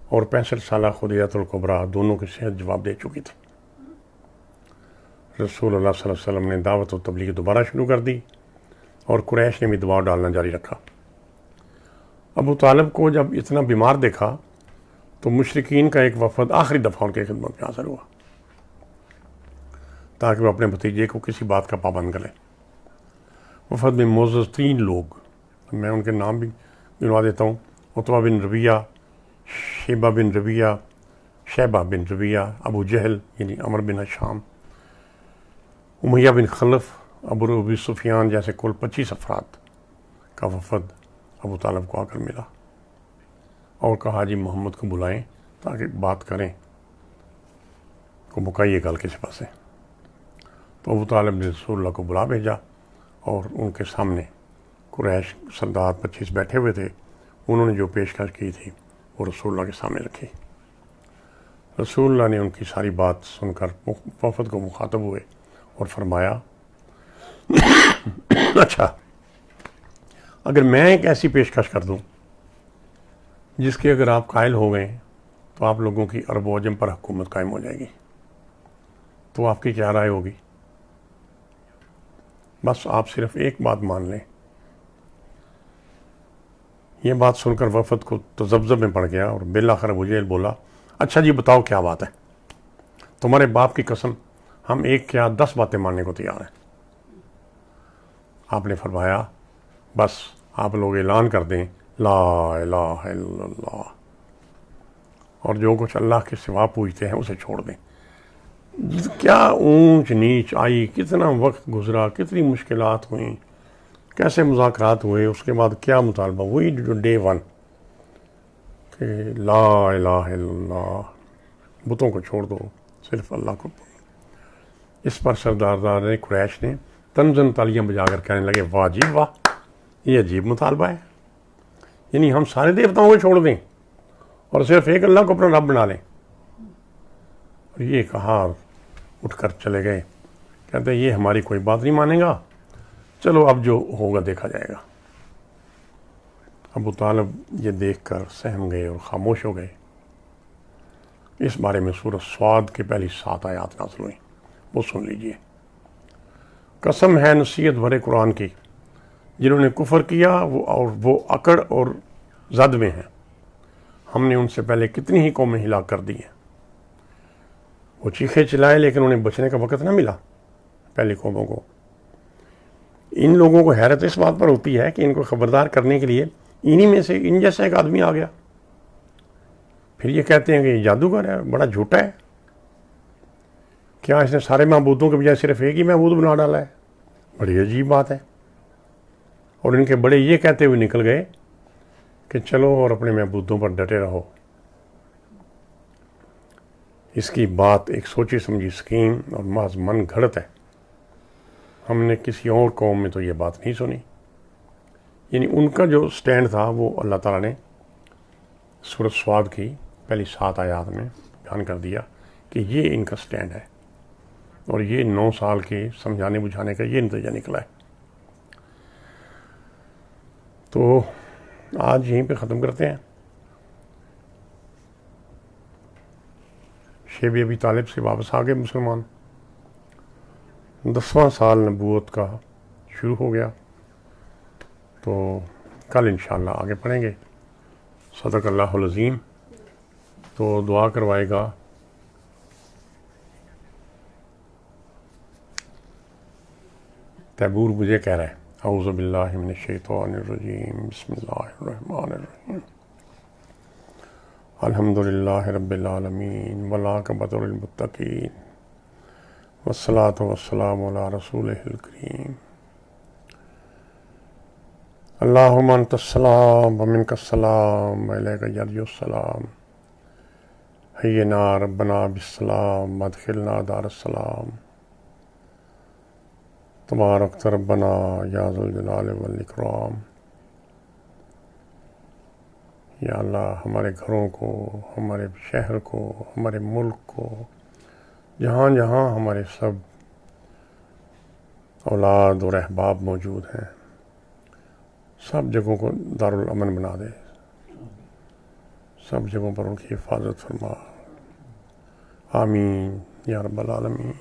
اور 65 سالہ خدیجہ الکبریٰ دونوں کی صحت جواب دے چکی تھی۔ رسول اللہ صلی اللہ علیہ وسلم نے دعوت و تبلیغ دوبارہ شروع کر دی، اور قریش نے بھی دباؤ ڈالنا جاری رکھا۔ ابو طالب کو جب اتنا بیمار دیکھا تو مشرکین کا ایک وفد آخری دفعہ ان کی خدمت میں حاضر ہوا۔ تاکہ وہ اپنے بھتیجے کو کسی بات کا پابند کرے۔ وفد میں معزز 3 لوگ، میں ان کے نام بھی گنوا دیتا ہوں: عتبہ بن ربیعہ، شیبہ بن ربیعہ، ابو جہل یعنی عمر بن ہشام، امیہ بن خلف، ابو سفیان جیسے کل 25 افراد کا وفد ابو طالب کو آ کر ملا اور کہا حاجی محمد کو بلائیں تاکہ بات کریں، کو مکائیے گل کسی پاسے۔ تو ابو طالب نے رسول اللہ کو بلا بھیجا اور ان کے سامنے قریش سردار 25 بیٹھے ہوئے تھے، انہوں نے جو پیشکش کی تھی وہ رسول اللہ کے سامنے رکھی۔ رسول اللہ نے ان کی ساری بات سن کر وفد کو مخاطب ہوئے اور فرمایا، اچھا اگر میں ایک ایسی پیشکش کر دوں جس کے اگر آپ قائل ہو گئے تو آپ لوگوں کی عرب و عجم پر حکومت قائم ہو جائے گی، تو آپ کی کیا رائے ہوگی؟ بس آپ صرف ایک بات مان لیں۔ یہ بات سن کر وفد کو تذبذب میں پڑ گیا اور بالآخر ابو جہل بولا، اچھا جی بتاؤ کیا بات ہے؟ تمہارے باپ کی قسم ہم ایک کیا 10 باتیں ماننے کو تیار ہیں۔ آپ نے فرمایا، بس آپ لوگ اعلان کر دیں لا الہ الا اللہ، اور جو کچھ اللہ کے سوا پوجتے ہیں اسے چھوڑ دیں۔ کیا اونچ نیچ آئی، کتنا وقت گزرا، کتنی مشکلات ہوئیں، کیسے مذاکرات ہوئے، اس کے بعد کیا مطالبہ، وہی جو ڈے 1 کہ لا الہ الا اللہ، بتوں کو چھوڑ دو، صرف اللہ کو۔ اس پر سردار قریش نے تنزن تالیاں بجا کر کہنے لگے، واہ جی واہ، یہ عجیب مطالبہ ہے، یعنی ہم سارے دیوتاؤں کو چھوڑ دیں اور صرف ایک اللہ کو اپنا رب بنا لیں۔ اور یہ کہا اٹھ کر چلے گئے، کہتے ہیں یہ ہماری کوئی بات نہیں مانے گا، چلو اب جو ہوگا دیکھا جائے گا۔ ابو طالب یہ دیکھ کر سہم گئے اور خاموش ہو گئے۔ اس بارے میں سورۃ صاد کی پہلی 7 آیات نازل ہوئیں، وہ سن لیجئے۔ قسم ہے نصیحت بھرے قرآن کی، جنہوں نے کفر کیا وہ اکڑ اور زد میں ہیں، ہم نے ان سے پہلے کتنی ہی قومیں ہلاک کر دی ہیں۔ وہ چیخے چلائے لیکن انہیں بچنے کا وقت نہ ملا پہلی قوموں کو۔ ان لوگوں کو حیرت اس بات پر ہوتی ہے کہ ان کو خبردار کرنے کے لیے انہی میں سے ان جیسا ایک آدمی آ گیا، پھر یہ کہتے ہیں کہ یہ جادوگر ہے، بڑا جھوٹا ہے، کیا اس نے سارے معبودوں کے بجائے صرف ایک ہی معبود بنا ڈالا ہے؟ بڑی عجیب بات ہے۔ اور ان کے بڑے یہ کہتے ہوئے نکل گئے کہ چلو اور اپنے معبودوں پر ڈٹے رہو۔ اس کی بات ایک سوچی سمجھی اسکیم اور محض من گھڑت ہے، ہم نے کسی اور قوم میں تو یہ بات نہیں سنی۔ یعنی ان کا جو سٹینڈ تھا وہ اللہ تعالیٰ نے سورۃ صاد کی پہلی 7 آیات میں بیان کر دیا کہ یہ ان کا سٹینڈ ہے، اور یہ 9 سال کے سمجھانے بجھانے کا یہ نتیجہ نکلا ہے۔ تو آج یہیں پہ ختم کرتے ہیں۔ شیب ابی طالب سے واپس آ گئے مسلمان، 10واں سال نبوت کا شروع ہو گیا، تو کل انشاءاللہ آگے پڑھیں گے۔ صدق اللہ العظیم۔ تو دعا کروائے گا تیبور مجھے کہہ رہا ہے، اعوذ باللہ من الشیطان الرجیم، بسم اللہ الرحمن الرحیم، الحمدللہ رب العالمین والعاقبۃ للمتقین والصلاۃ والسلام علی رسولہ الکریم، اللہم انت السلام ومنک السلام والیک یرجع السلام، حینا ربنا بالسلام وادخلنا دار السلام، تبارک ربنا یا ذا الجلال والاکرام۔ یا اللہ ہمارے گھروں کو، ہمارے شہر کو، ہمارے ملک کو، جہاں جہاں ہمارے سب اولاد اور احباب موجود ہیں، سب جگہوں کو دارالامن بنا دے، سب جگہوں پر ان کی حفاظت فرما، آمین یا رب العالمین۔